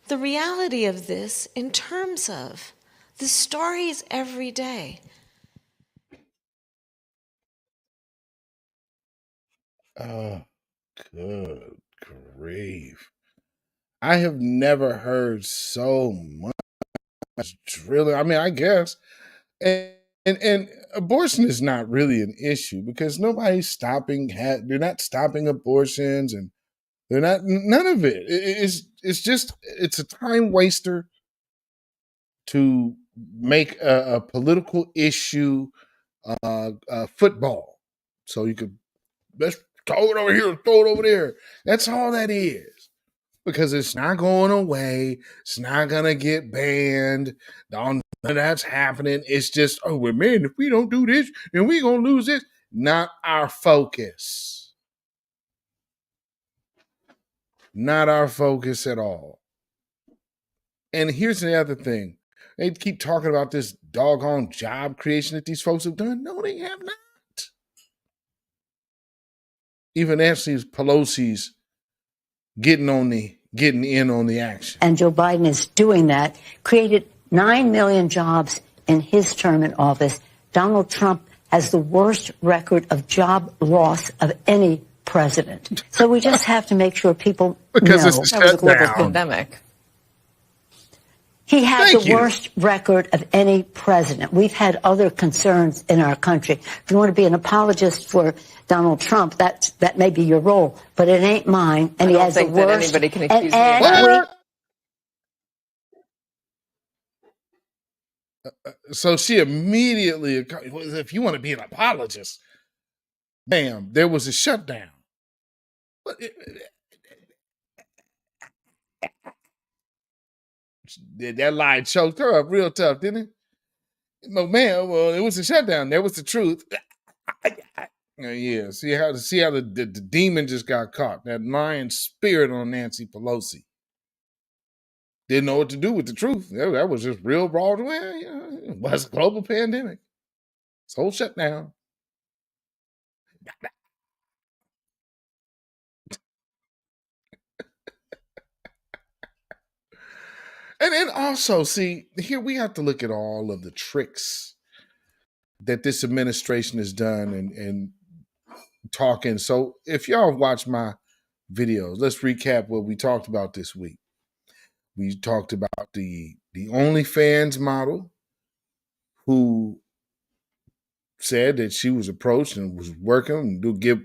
the reality of this in terms of the stories every day. Oh, good grief. I have never heard so much drilling. I mean, I guess. And abortion is not really an issue, because nobody's stopping. They're not stopping abortions, and they're not. None of it. It's just a time waster to make a political issue football. So you could, let's throw it over here, throw it over there. That's all that is. Because it's not going away. It's not gonna get banned. None of that's happening. It's just, oh, well, man, if we don't do this, then we're gonna lose this. Not our focus. Not our focus at all. And here's the other thing. They keep talking about this doggone job creation that these folks have done. No, they have not. Even Nancy Pelosi's getting in on the action. And Joe Biden is doing that, created 9 million jobs in his term in office. Donald Trump has the worst record of job loss of any president. So we just have to make sure people because know. It's that was a global pandemic. He had the worst record of any president. We've had other concerns in our country. If you want to be an apologist for Donald Trump, that may be your role, but it ain't mine. And he has the worst. I don't think that anybody can accuse me of that. So she immediately, if you want to be an apologist, bam, there was a shutdown. That lie choked her up real tough, didn't it? No, man, well, it was a shutdown. There was the truth. Yeah, see how the demon just got caught. That lying spirit on Nancy Pelosi. Didn't know what to do with the truth. That was just real raw. Well, it was a global pandemic. It's whole shutdown. And then also, see, here we have to look at all of the tricks that this administration has done and talking. So if y'all watch my videos, let's recap what we talked about this week. We talked about the OnlyFans model who said that she was approached and was working and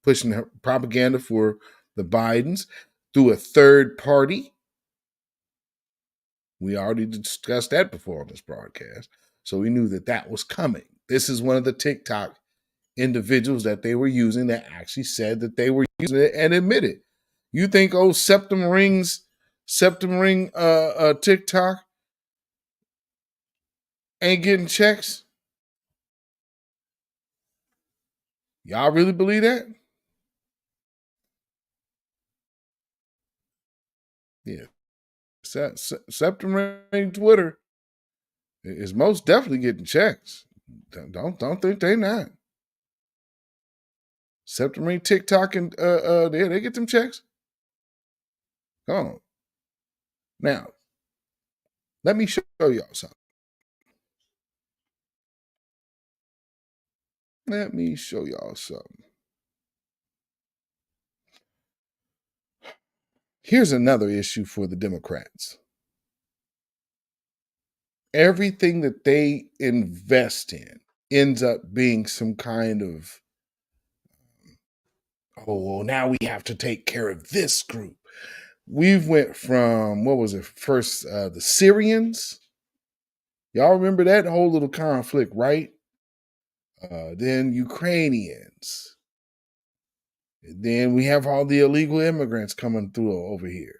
pushing her propaganda for the Bidens through a third party. We already discussed that before on this broadcast. So we knew that was coming. This is one of the TikTok individuals that they were using that actually said that they were using it and admitted. You think Septum Ring TikTok ain't getting checks? Y'all really believe that? Yeah. Septum Ring Twitter is most definitely getting checks. Don't think they not. Septum Ring TikTok and they get them checks. Come on. Now, let me show y'all something. Let me show y'all something. Here's another issue for the Democrats. Everything that they invest in ends up being some kind of, now we have to take care of this group. We've went from, what was it first, the Syrians? Y'all remember that whole little conflict, right? Then Ukrainians. And then we have all the illegal immigrants coming through over here.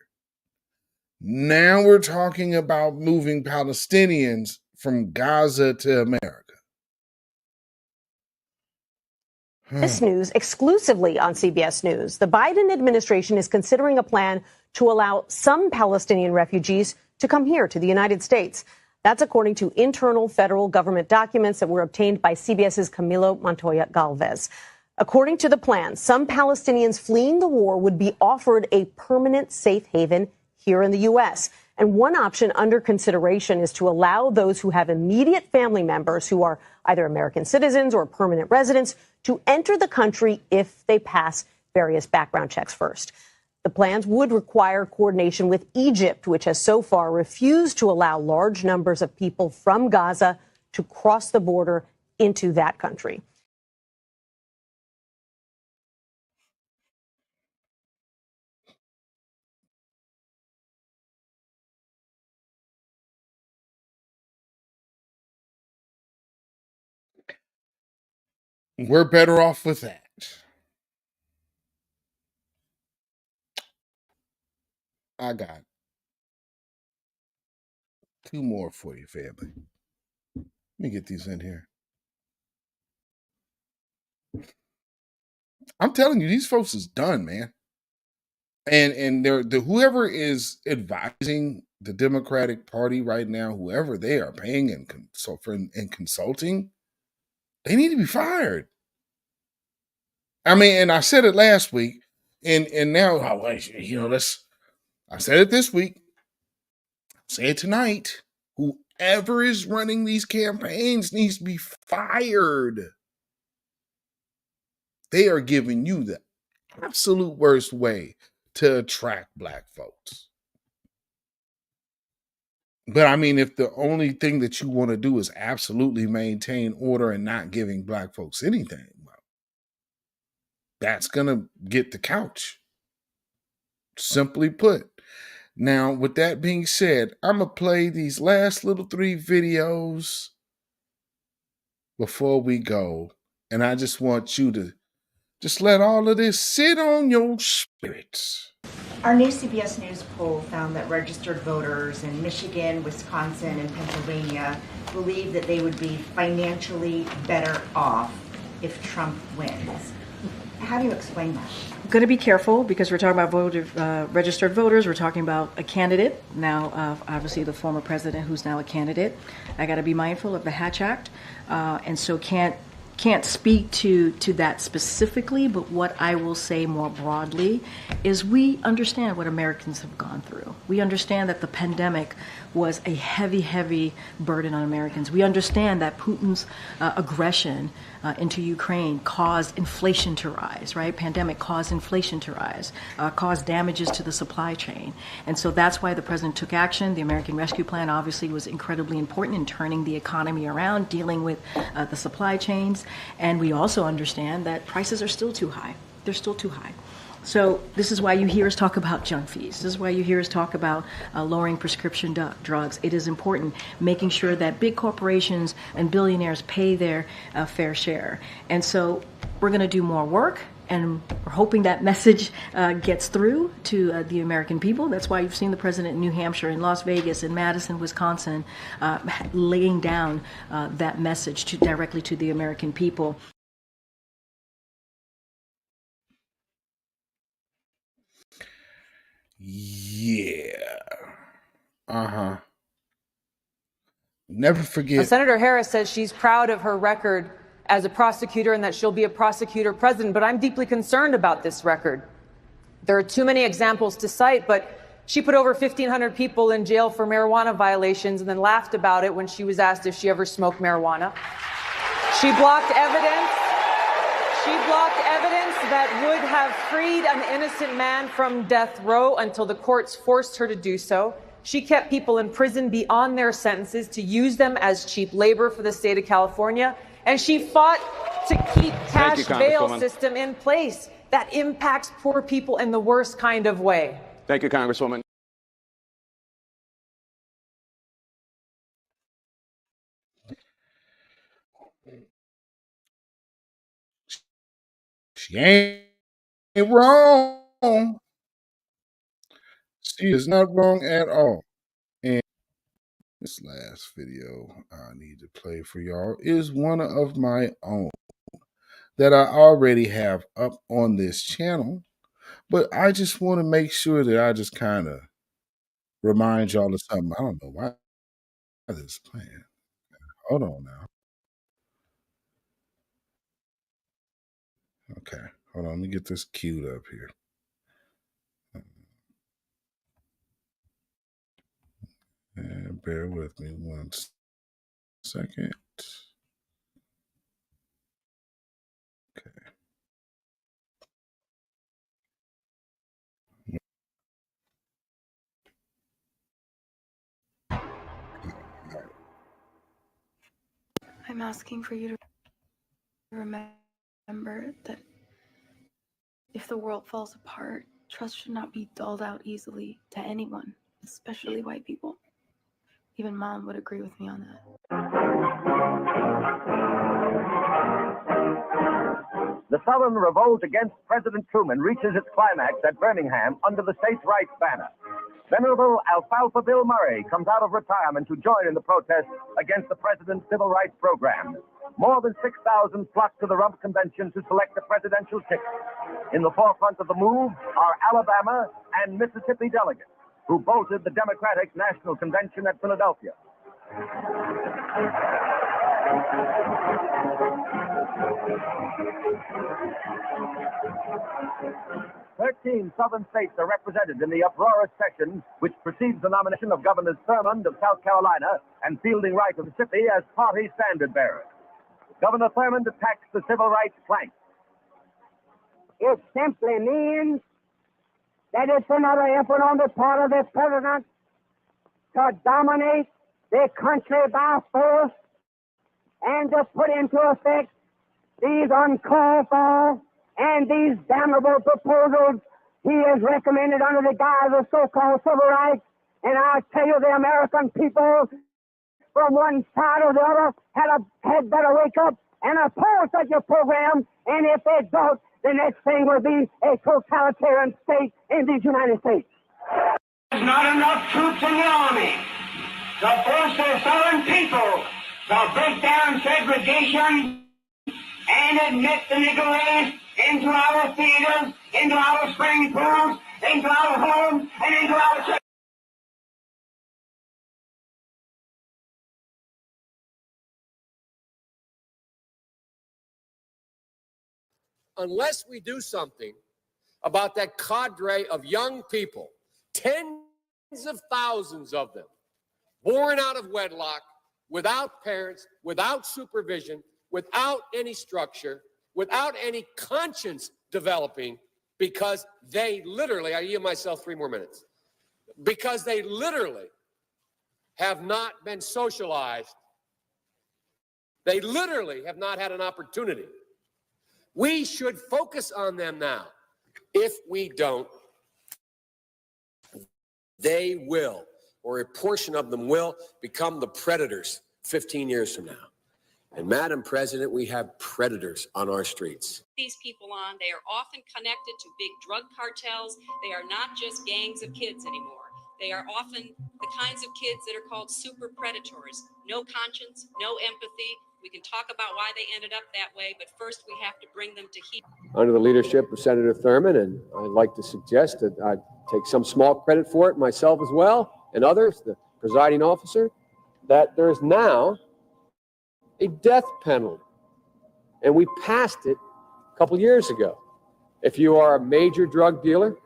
Now we're talking about moving Palestinians from Gaza to America. This news exclusively on CBS News. The Biden administration is considering a plan to allow some Palestinian refugees to come here to the United States. That's according to internal federal government documents that were obtained by CBS's Camilo Montoya Galvez. According to the plan, some Palestinians fleeing the war would be offered a permanent safe haven here in the U.S. And one option under consideration is to allow those who have immediate family members who are either American citizens or permanent residents to enter the country if they pass various background checks first. The plans would require coordination with Egypt, which has so far refused to allow large numbers of people from Gaza to cross the border into that country. We're better off with that. I got 2 more for you, family. Let me get these in here. I'm telling you, these folks is done, man. And whoever is advising the Democratic Party right now, whoever they are paying and consulting, they need to be fired. I mean, and I said it last week, and now, I said it this week. I'll say it tonight. Whoever is running these campaigns needs to be fired. They are giving you the absolute worst way to attract black folks. But I mean, if the only thing that you want to do is absolutely maintain order and not giving black folks anything, well, that's going to get the couch. Simply put. Now, with that being said, I'm going to play these last little 3 videos before we go. And I just want you to just let all of this sit on your spirits. Our new CBS News poll found that registered voters in Michigan, Wisconsin, and Pennsylvania believe that they would be financially better off if Trump wins. things. How do you explain that? Going to be careful because we're talking about registered voters. We're talking about a candidate now, obviously the former president who's now a candidate. I got to be mindful of the Hatch Act, and so can't speak to that specifically. But what I will say more broadly is we understand what Americans have gone through. We understand that the pandemic was a heavy, heavy burden on Americans. We understand that Putin's aggression into Ukraine caused inflation to rise, right? Pandemic caused inflation to rise, caused damages to the supply chain. And so that's why the president took action. The American Rescue Plan obviously was incredibly important in turning the economy around, dealing with the supply chains. And we also understand that prices are still too high. They're still too high. So this is why you hear us talk about junk fees. This is why you hear us talk about lowering prescription drugs. It is important making sure that big corporations and billionaires pay their fair share. And so we're going to do more work, and we're hoping that message gets through to the American people. That's why you've seen the president in New Hampshire, in Las Vegas, in Madison, Wisconsin, laying down that message directly to the American people. Yeah. Never forget. Senator Harris says she's proud of her record as a prosecutor and that she'll be a prosecutor president, but I'm deeply concerned about this record. There are too many examples to cite, but she put over 1,500 people in jail for marijuana violations and then laughed about it when she was asked if she ever smoked marijuana. She blocked evidence. She blocked evidence that would have freed an innocent man from death row until the courts forced her to do so. She kept people in prison beyond their sentences to use them as cheap labor for the state of California. And she fought to keep cash bail system in place that impacts poor people in the worst kind of way. Thank you, Congresswoman. She ain't wrong. She is not wrong at all. And this last video I need to play for y'all is one of my own that I already have up on this channel. But I just want to make sure that I just kind of remind y'all of something. I don't know why this is playing. Hold on now. Okay, hold on. Let me get this queued up here. And bear with me 1 second. Okay. I'm asking for you to remember that if the world falls apart, trust should not be doled out easily to anyone, especially white people. Even Mom would agree with me on that. The Southern revolt against President Truman reaches its climax at Birmingham under the states' rights banner. Venerable Alfalfa Bill Murray comes out of retirement to join in the protest against the president's civil rights program. More than 6,000 flocked to the Rump Convention to select a presidential ticket. In the forefront of the move are Alabama and Mississippi delegates who bolted the Democratic National Convention at Philadelphia. 13 southern states are represented in the uproarious session which precedes the nomination of Governors Thurmond of South Carolina and Fielding Wright of Mississippi as party standard bearers. Governor Thurmond attacks the civil rights plank. It simply means that it's another effort on the part of the president to dominate the country by force and to put into effect these uncalled for and these damnable proposals he has recommended under the guise of so-called civil rights. And I tell you, the American people from one side or the other had better wake up and oppose such a program. And if they don't, the next thing will be a totalitarian state in these United States. There's not enough troops in the army to force the Southern people to break down segregation and admit the Negro race into our theaters, into our swimming pools, into our homes, and into our churches. Unless we do something about that cadre of young people, tens of thousands of them, born out of wedlock, without parents, without supervision, without any structure, without any conscience developing, because they literally, I yield myself 3 more minutes, because they literally have not been socialized. They literally have not had an opportunity. We should focus on them now. If we don't, they will, or a portion of them will, become the predators 15 years from now. And Madam President, we have predators on our streets. These people on, they are often connected to big drug cartels. They are not just gangs of kids anymore. They are often the kinds of kids that are called super predators. No conscience, no empathy. We can talk about why they ended up that way, but first we have to bring them to heel. Under the leadership of Senator Thurmond, and I'd like to suggest that I take some small credit for it myself as well, and others, the presiding officer, that there is now a death penalty. And we passed it a couple years ago. If you are a major drug dealer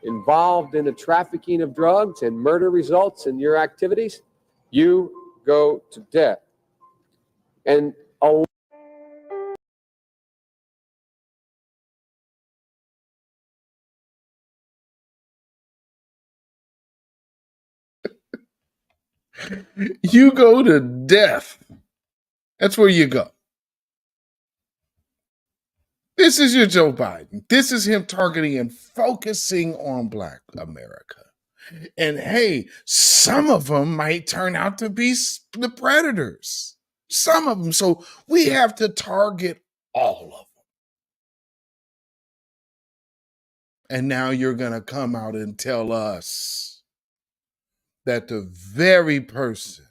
involved in the trafficking of drugs and murder results in your activities, you go to death. And you go to death. That's where you go. This is your Joe Biden. This is him targeting and focusing on Black America. And hey, some of them might turn out to be the predators. Some of them. So we have to target all of them. And now you're going to come out and tell us that the very person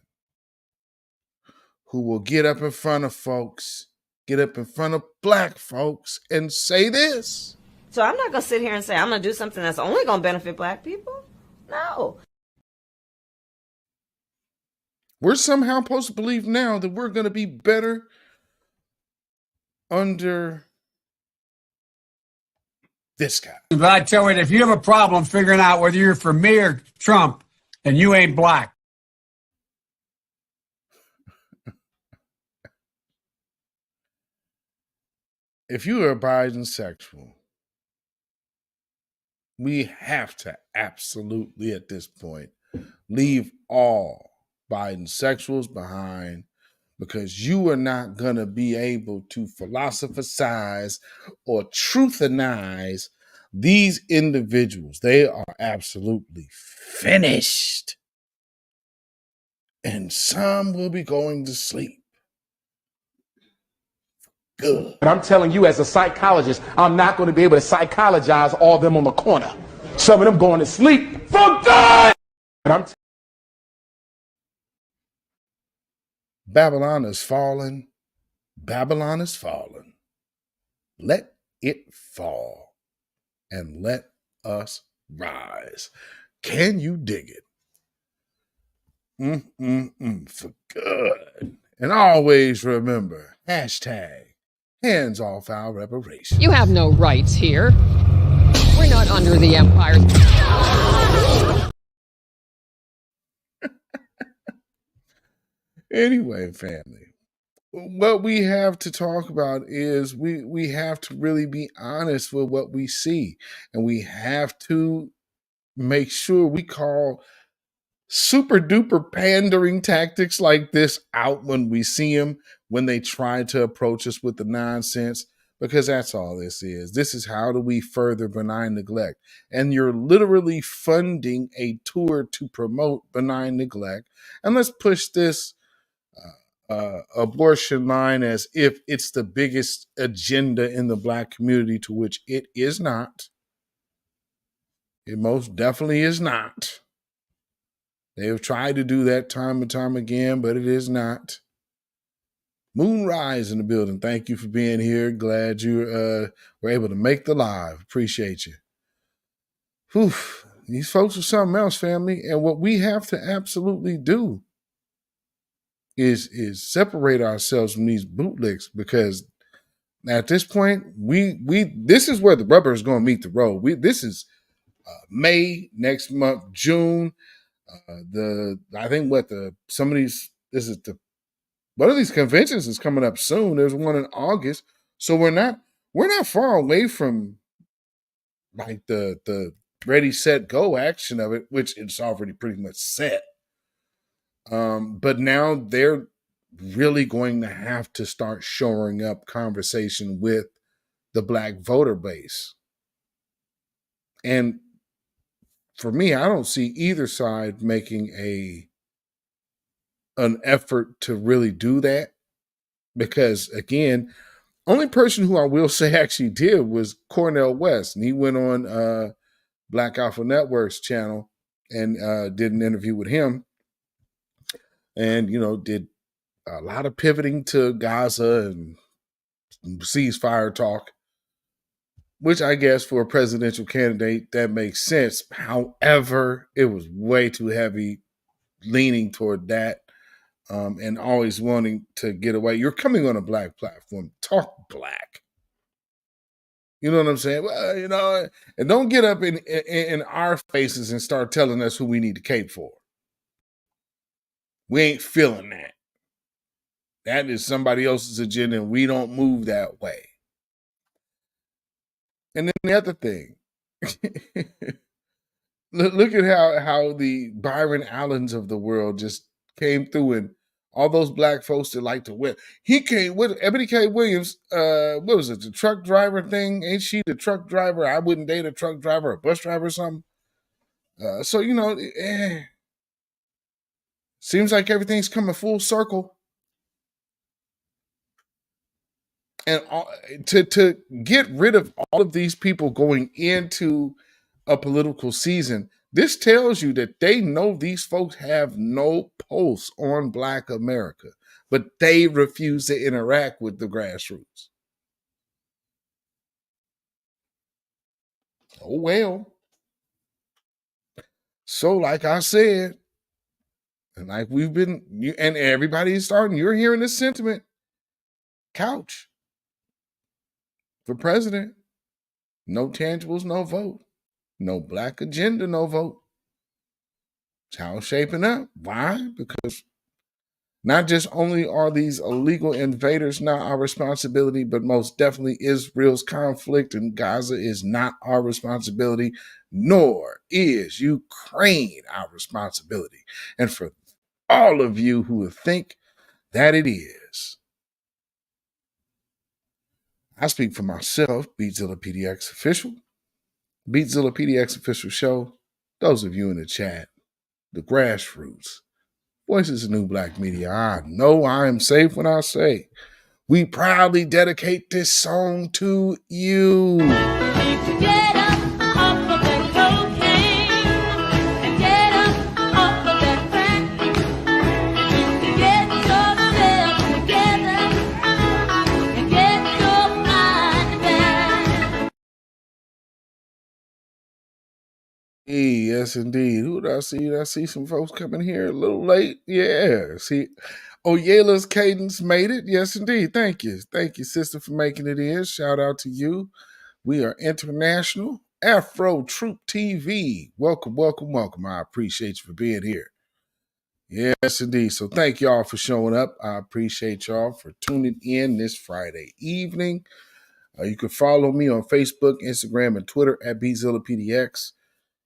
who will get up in front of folks, get up in front of Black folks and say this. So I'm not going to sit here and say I'm going to do something that's only going to benefit Black people. No. We're somehow supposed to believe now that we're going to be better under this guy. But I tell you, if you have a problem figuring out whether you're for me or Trump, and you ain't Black. If you are a bisexual, we have to absolutely, at this point, leave all bisexuals behind, because you are not going to be able to philosophize or truthanize these individuals. They are absolutely finished. And some will be going to sleep. Good. But I'm telling you, as a psychologist, I'm not going to be able to psychologize all of them on the corner. Some of them going to sleep for good. Babylon is fallen. Babylon is fallen. Let it fall and let us rise. Can you dig it? For good. And always remember, hashtag hands off our reparations. You have no rights here. We're not under the empire. Anyway, family, what we have to talk about is we have to really be honest with what we see. And we have to make sure we call super duper pandering tactics like this out when we see them, when they try to approach us with the nonsense, because that's all this is. This is how do we further benign neglect. And you're literally funding a tour to promote benign neglect. And let's push this abortion line as if it's the biggest agenda in the Black community, to which it is not. It most definitely is not. They have tried to do that time and time again, but it is not. Moonrise in the building. Thank you for being here. Glad you were able to make the live. Appreciate you. Whew. These folks are something else, family. And what we have to absolutely do is separate ourselves from these bootlicks, because at this point, we this is where the rubber is going to meet the road. This is May, next month, June. I think some of these, one of these conventions is coming up soon. There's one in August, so we're not far away from like the ready, set, go action of it, which it's already pretty much set. But now they're really going to have to start shoring up conversation with the black voter base. And for me, I don't see either side making an effort to really do that, because again, only person who I will say actually did was Cornel West, and he went on Black Alpha Network's channel and did an interview with him, and did a lot of pivoting to Gaza and ceasefire talk, which I guess for a presidential candidate that makes sense. However, it was way too heavy leaning toward that, and always wanting to get away. You're coming on a black platform, talk black. You know what I'm saying? Well, and don't get up in our faces and start telling us who we need to cape for. We ain't feeling that. That is somebody else's agenda, and we don't move that way. And then the other thing, look at how the Byron Allens of the world just came through, and all those black folks that like to win. He came with Ebony K. Williams. What was it? The truck driver thing? Ain't she the truck driver? I wouldn't date a truck driver, a bus driver or something. So seems like everything's coming full circle. And to get rid of all of these people going into a political season, this tells you that they know these folks have no pulse on Black America, but they refuse to interact with the grassroots. Oh, well. So, like I said, and like we've been, and everybody's starting, you're hearing this sentiment. Couch for president. No tangibles, no vote. No black agenda, no vote. It's how it's shaping up. Why? Because not just only are these illegal invaders not our responsibility, but most definitely Israel's conflict in Gaza is not our responsibility, nor is Ukraine our responsibility. And for all of you who think that it is, I speak for myself, beatzillapdx official, beatzillapdx official show, those of you in the chat, the grassroots, Voices of New Black Media. I know I am safe when I say we proudly dedicate this song to you. Get up off of that cocaine and get up off of that crack. Get yourself together and get your mind back. Yes, indeed. Who did I see? I see some folks coming here a little late. Yeah. See, Oyela's Cadence made it. Yes, indeed. Thank you. Thank you, sister, for making it in. Shout out to you. We are international. Afro Troop TV. Welcome, welcome, welcome. I appreciate you for being here. Yes, indeed. So thank y'all for showing up. I appreciate y'all for tuning in this Friday evening. You can follow me on Facebook, Instagram, and Twitter at beatzillapdx.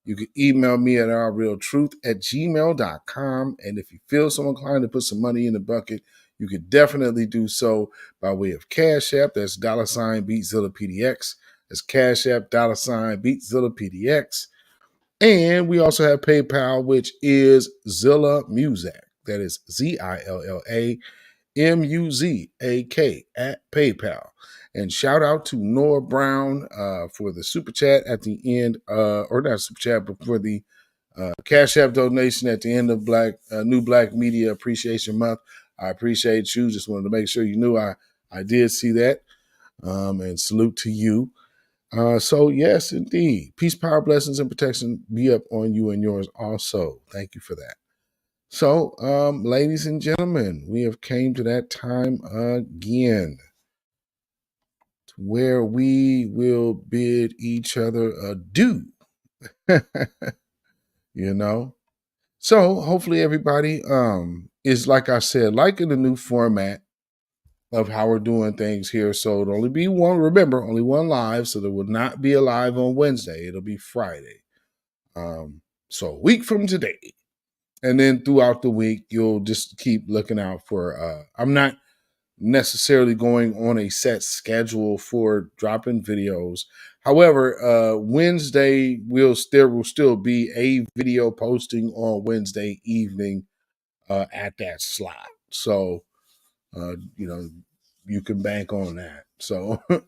You can email me at ourrealtruth@gmail.com. And if you feel so inclined to put some money in the bucket, you could definitely do so by way of Cash App. That's $ beatzillapdx. That's Cash App, $ beatzillapdx. And we also have PayPal, which is Zilla Muzak. That is ZILLAMUZAK at PayPal. And shout out to Nora Brown for the super chat at the end, or not super chat, but for the Cash App donation at the end of New Black Media Appreciation Month. I appreciate you. Just wanted to make sure you knew I did see that. And salute to you. So yes, indeed. Peace, power, blessings, and protection be up on you and yours also. Thank you for that. So, ladies and gentlemen, we have came to that time again where we will bid each other adieu. You know? So hopefully everybody is, like I said, liking the new format of how we're doing things here. So it'll only be one, remember, only one live. So there will not be a live on Wednesday. It'll be Friday. So a week from today. And then throughout the week, you'll just keep looking out for, I'm not necessarily going on a set schedule for dropping videos. However, Wednesday there will still be a video posting on Wednesday evening at that slot. So, you can bank on that. So, and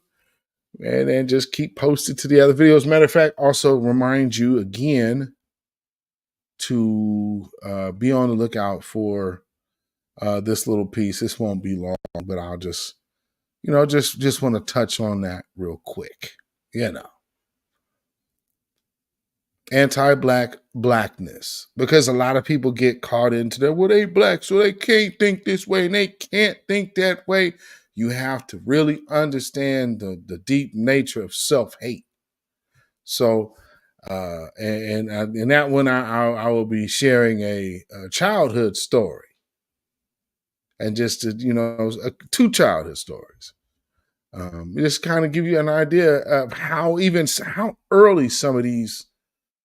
then just keep posted to the other videos. Matter of fact, also remind you again to be on the lookout for this little piece. This won't be long, but I'll just want to touch on that real quick. Anti-black blackness, because a lot of people get caught into that. Well, they black, so they can't think this way, and they can't think that way. You have to really understand the deep nature of self-hate. So, and that one, I will be sharing a childhood story, and just two childhood stories. Just kind of give you an idea of how early some of these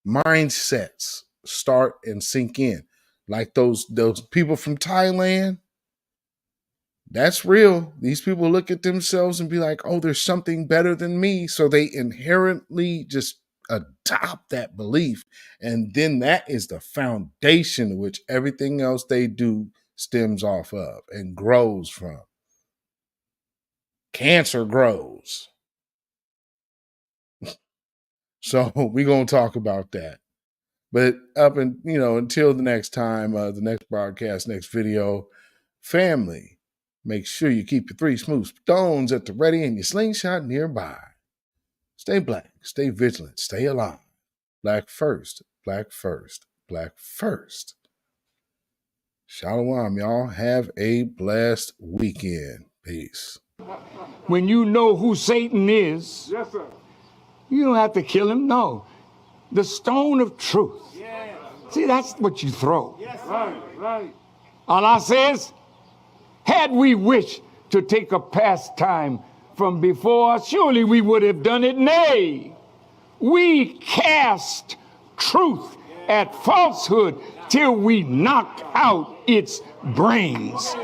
mindsets start and sink in. Like those people from Thailand, that's real. These people look at themselves and be like, oh, there's something better than me. So they inherently just adopt that belief. And then that is the foundation which everything else they do stems off of and grows from. Cancer grows. So we're going to talk about that. But until the next time, the next broadcast, next video, family, make sure you keep your 3 smooth stones at the ready and your slingshot nearby. Stay black, stay vigilant, stay alive. Black first, black first, black first. Shalom, y'all. Have a blessed weekend. Peace. When you know who Satan is, yes, sir, you don't have to kill him. No. The stone of truth. Yes. See, that's what you throw. Yes, right. Allah says, had we wished to take a pastime from before, surely we would have done it. Nay, we cast truth at falsehood till we knock out its brains.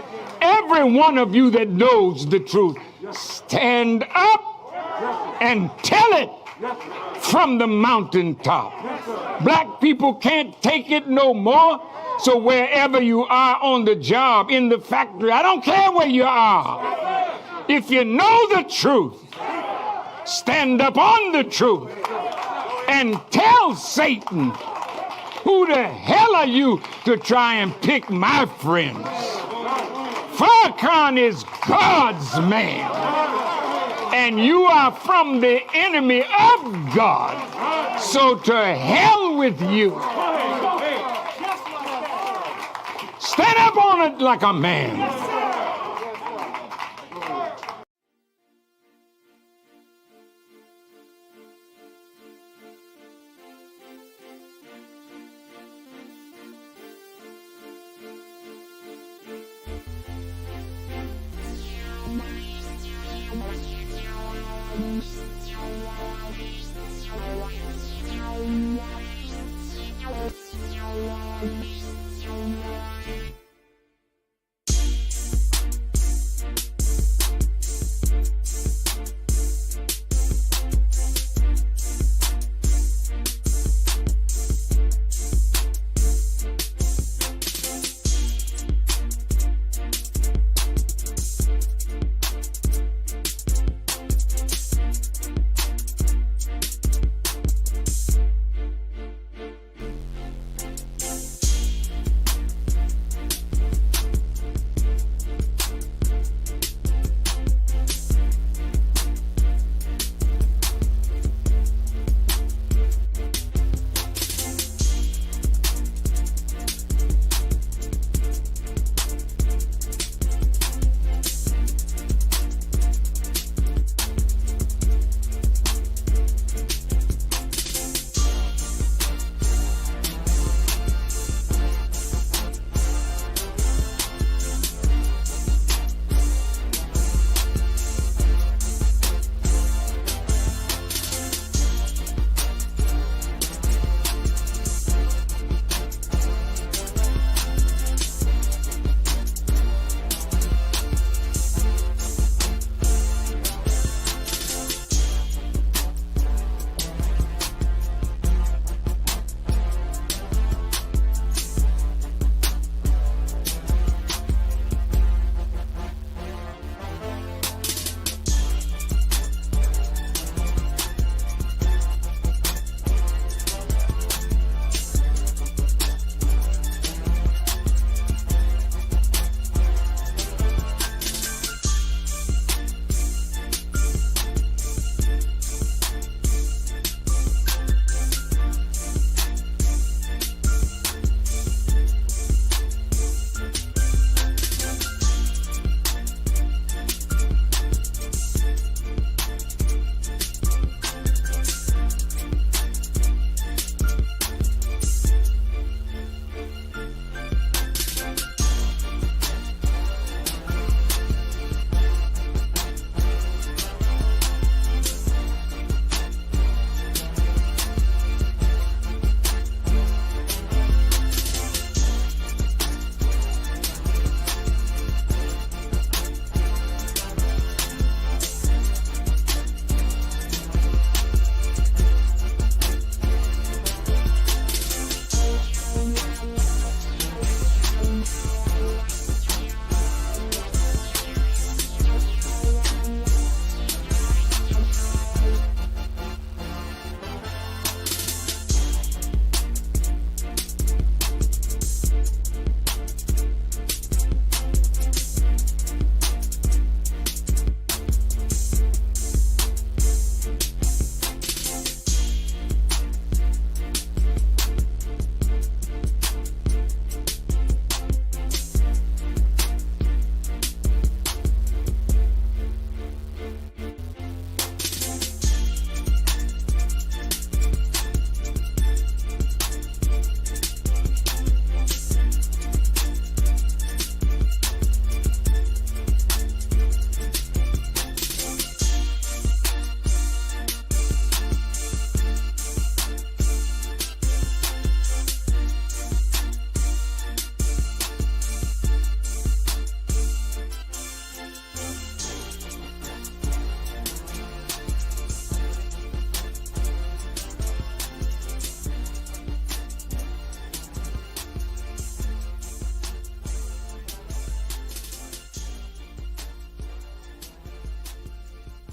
Every one of you that knows the truth, stand up and tell it from the mountaintop. Black people can't take it no more. So wherever you are on the job, in the factory, I don't care where you are. If you know the truth, stand up on the truth and tell Satan, who the hell are you to try and pick my friends? Farrakhan is God's man. And you are from the enemy of God. So to hell with you. Stand up on it like a man.